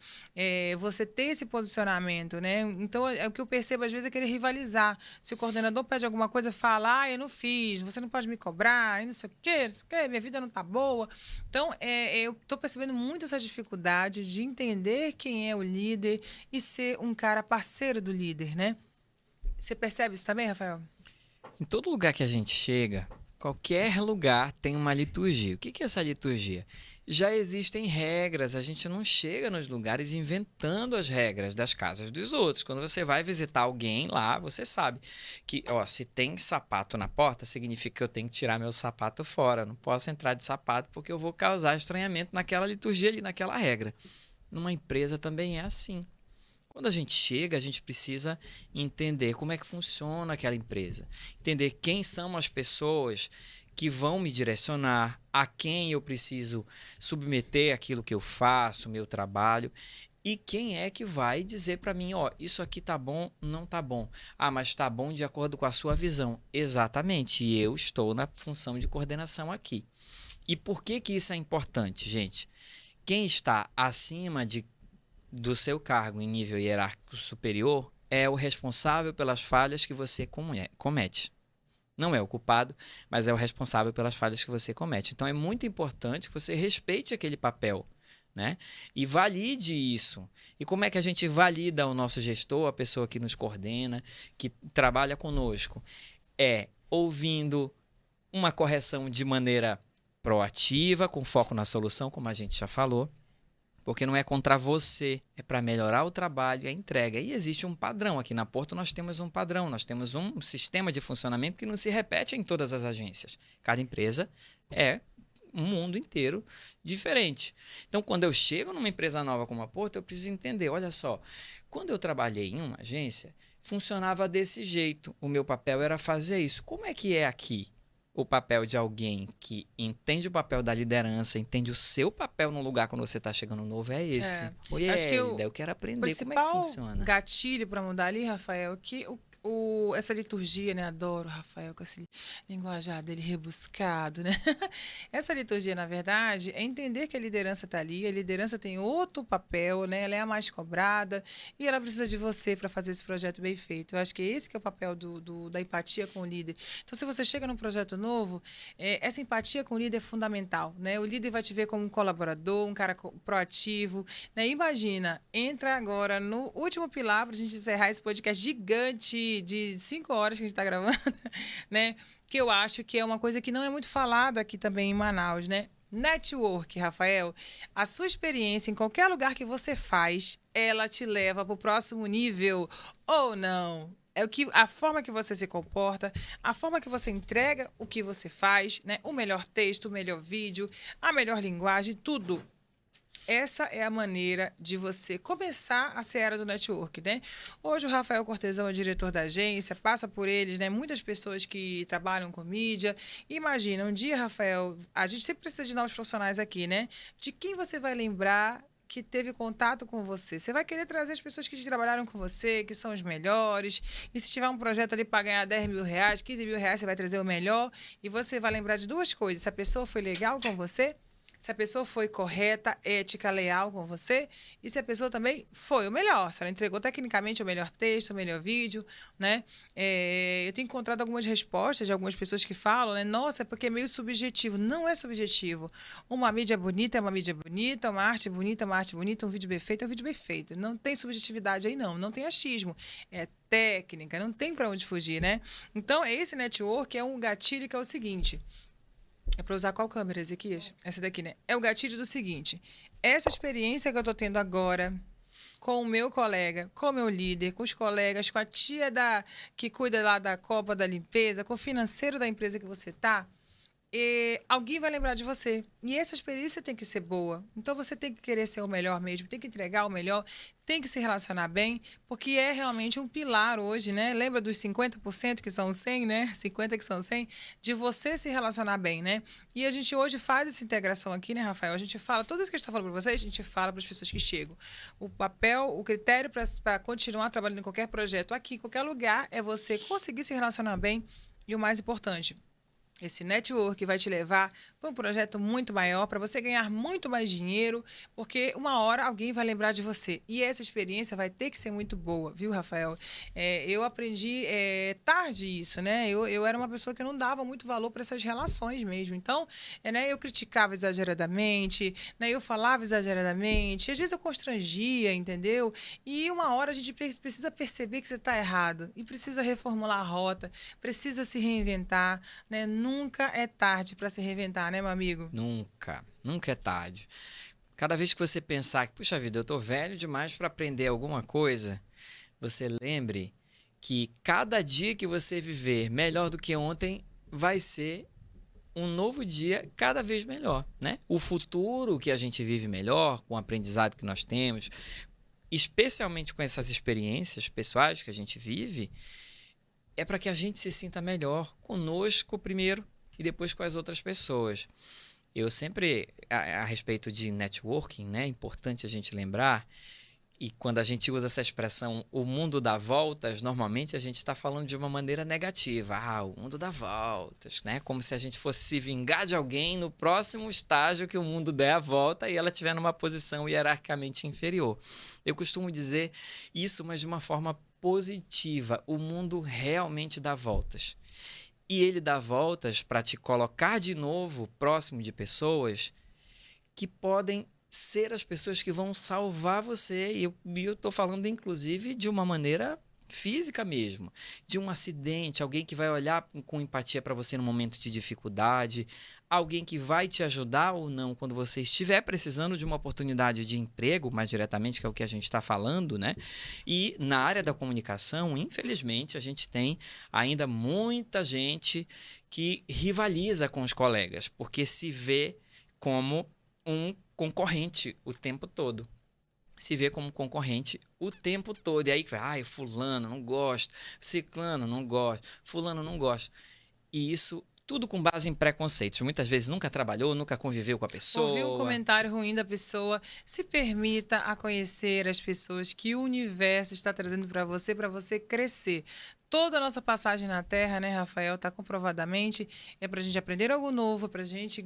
Você ter esse posicionamento, né? Então, o que eu percebo, às vezes, é querer rivalizar. Se o coordenador pede alguma coisa, fala, eu não fiz, você não pode me cobrar, não sei o quê, minha vida não tá boa. Então, eu estou percebendo muito essa dificuldade de entender quem é o líder e ser um cara parceiro do líder, né? Você percebe isso também, Rafael? Em todo lugar que a gente chega, qualquer lugar tem uma liturgia. O que é essa liturgia? Já existem regras, a gente não chega nos lugares inventando as regras das casas dos outros. Quando você vai visitar alguém lá, você sabe que, se tem sapato na porta, significa que eu tenho que tirar meu sapato fora. Não posso entrar de sapato porque eu vou causar estranhamento naquela liturgia ali, naquela regra. Numa empresa também é assim. Quando a gente chega, a gente precisa entender como é que funciona aquela empresa. Entender quem são as pessoas que vão me direcionar, a quem eu preciso submeter aquilo que eu faço, meu trabalho, e quem é que vai dizer para mim, isso aqui tá bom, não tá bom. Mas tá bom de acordo com a sua visão. Exatamente, e eu estou na função de coordenação aqui. E por que isso é importante, gente? Quem está acima do seu cargo em nível hierárquico superior é o responsável pelas falhas que você comete. Não é o culpado, mas é o responsável pelas falhas que você comete. Então, é muito importante que você respeite aquele papel, né? E valide isso. E como é que a gente valida o nosso gestor, a pessoa que nos coordena, que trabalha conosco? É ouvindo uma correção de maneira proativa, com foco na solução, como a gente já falou. Porque não é contra você, é para melhorar o trabalho e a entrega. E existe um padrão. Aqui na Porto nós temos um padrão, nós temos um sistema de funcionamento que não se repete em todas as agências. Cada empresa é um mundo inteiro diferente. Então, quando eu chego numa empresa nova como a Porto, eu preciso entender, olha só, quando eu trabalhei em uma agência, funcionava desse jeito. O meu papel era fazer isso. Como é que é aqui? O papel de alguém que entende o papel da liderança, entende o seu papel no lugar quando você está chegando novo, é esse. Acho que eu quero aprender como é que funciona. O gatilho para mudar ali, Rafael, que essa liturgia, né? Adoro o Rafael com esse linguajar dele rebuscado, né? Essa liturgia, na verdade, é entender que a liderança está ali, a liderança tem outro papel, né? Ela é a mais cobrada e ela precisa de você para fazer esse projeto bem feito. Eu acho que esse que é o papel da empatia com o líder. Então, se você chega num projeto novo, essa empatia com o líder é fundamental, né? O líder vai te ver como um colaborador, um cara proativo, né? Imagina, entra agora no último pilar para a gente encerrar esse podcast gigante de 5 horas que a gente está gravando, né? Que eu acho que é uma coisa que não é muito falada aqui também em Manaus, né? Network, Rafael. A sua experiência em qualquer lugar que você faz, ela te leva para o próximo nível ou não? É a forma que você se comporta, a forma que você entrega o que você faz, né? O melhor texto, o melhor vídeo, a melhor linguagem, tudo. Essa é a maneira de você começar a seara do network, né? Hoje o Rafael Cortesão é diretor da agência, passa por eles, né? Muitas pessoas que trabalham com mídia. Imagina, um dia, Rafael, a gente sempre precisa de novos profissionais aqui, né? De quem você vai lembrar que teve contato com você. Você vai querer trazer as pessoas que trabalharam com você, que são os melhores. E se tiver um projeto ali para ganhar 10 mil reais, 15 mil reais, você vai trazer o melhor. E você vai lembrar de duas coisas. Se a pessoa foi legal com você, se a pessoa foi correta, ética, leal com você, e se a pessoa também foi o melhor, se ela entregou tecnicamente o melhor texto, o melhor vídeo, né? Eu tenho encontrado algumas respostas de algumas pessoas que falam, né? Nossa, é porque é meio subjetivo. Não é subjetivo. Uma mídia bonita é uma mídia bonita, uma arte bonita é uma arte bonita, um vídeo bem feito é um vídeo bem feito. Não tem subjetividade aí, não. Não tem achismo. É técnica, não tem para onde fugir, né? Então, esse network é um gatilho que é o seguinte... É para usar qual câmera, Ezequias? Essa daqui, né? É o gatilho do seguinte. Essa experiência que eu estou tendo agora com o meu colega, com o meu líder, com os colegas, com a tia que cuida lá da Copa da limpeza, com o financeiro da empresa que você está, alguém vai lembrar de você. E essa experiência tem que ser boa. Então, você tem que querer ser o melhor mesmo, tem que entregar o melhor, tem que se relacionar bem, porque é realmente um pilar hoje, né? Lembra dos 50% que são 100, né? 50 que são 100, de você se relacionar bem, né? E a gente hoje faz essa integração aqui, né, Rafael? A gente fala, tudo isso que a gente está falando para vocês, a gente fala para as pessoas que chegam. O papel, o critério para continuar trabalhando em qualquer projeto aqui, em qualquer lugar, é você conseguir se relacionar bem e o mais importante, esse network vai te levar para um projeto muito maior, para você ganhar muito mais dinheiro, porque uma hora alguém vai lembrar de você. E essa experiência vai ter que ser muito boa, viu, Rafael? Eu aprendi tarde isso, né? Eu era uma pessoa que não dava muito valor para essas relações mesmo. Então, né, eu criticava exageradamente, né, eu falava exageradamente, às vezes eu constrangia, entendeu? E uma hora a gente precisa perceber que você está errado e precisa reformular a rota, precisa se reinventar, né? Nunca é tarde para se reinventar, né, meu amigo? Nunca, nunca é tarde. Cada vez que você pensar que, puxa vida, eu tô velho demais para aprender alguma coisa, você lembre que cada dia que você viver melhor do que ontem vai ser um novo dia cada vez melhor, né? O futuro que a gente vive melhor, com o aprendizado que nós temos, especialmente com essas experiências pessoais que a gente vive, é para que a gente se sinta melhor conosco primeiro e depois com as outras pessoas. Eu sempre, a respeito de networking, né, é importante a gente lembrar, e quando a gente usa essa expressão, o mundo dá voltas, normalmente a gente está falando de uma maneira negativa. O mundo dá voltas, né? Como se a gente fosse se vingar de alguém no próximo estágio que o mundo der a volta e ela estiver numa posição hierarquicamente inferior. Eu costumo dizer isso, mas de uma forma positiva. O mundo realmente dá voltas. E ele dá voltas para te colocar de novo próximo de pessoas que podem ser as pessoas que vão salvar você. E eu estou falando, inclusive, de uma maneira física mesmo. De um acidente, alguém que vai olhar com empatia para você no momento de dificuldade, alguém que vai te ajudar ou não quando você estiver precisando de uma oportunidade de emprego, mais diretamente, que é o que a gente está falando, né? E na área da comunicação, infelizmente, a gente tem ainda muita gente que rivaliza com os colegas, porque se vê como um concorrente o tempo todo. Se vê como concorrente o tempo todo. E aí, fulano, não gosto. Ciclano, não gosto. Fulano, não gosto. E isso tudo com base em preconceitos. Muitas vezes nunca trabalhou, nunca conviveu com a pessoa. Ouviu um comentário ruim da pessoa. Se permita a conhecer as pessoas que o universo está trazendo para você crescer. Toda a nossa passagem na Terra, né, Rafael, está comprovadamente, é para a gente aprender algo novo, para a gente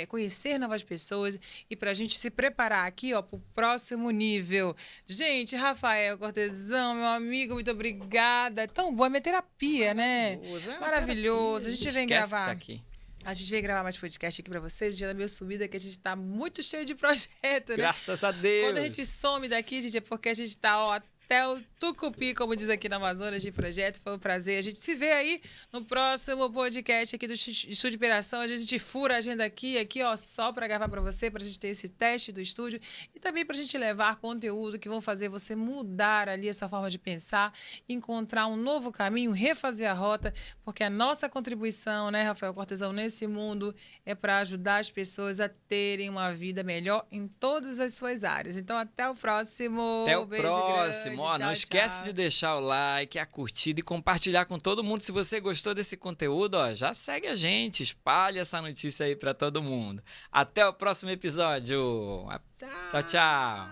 conhecer novas pessoas e para a gente se preparar aqui, ó, para o próximo nível. Gente, Rafael Cortesão, meu amigo, muito obrigada. É tão bom, é minha terapia, né? Maravilhoso. A gente vem gravar. Tá aqui. A gente veio gravar mais podcast aqui pra vocês. Dia da minha subida, que a gente tá muito cheio de projeto, né? Graças a Deus. Quando a gente some daqui, gente, é porque a gente tá, ó, até o Tucupi, como diz aqui na Amazonas de Projeto. Foi um prazer. A gente se vê aí no próximo podcast aqui do Estúdio Operação. A gente fura a agenda aqui, ó, só para gravar para você, para a gente ter esse teste do estúdio e também para a gente levar conteúdo que vão fazer você mudar ali essa forma de pensar, encontrar um novo caminho, refazer a rota, porque a nossa contribuição, né, Rafael Cortesão, nesse mundo é para ajudar as pessoas a terem uma vida melhor em todas as suas áreas. Então, até o próximo. Até o Beijo próximo. grande. Ó, não esquece de deixar o like, a curtida e compartilhar com todo mundo. Se você gostou desse conteúdo, ó, já segue a gente, espalhe essa notícia aí para todo mundo. Até o próximo episódio. Tchau, tchau.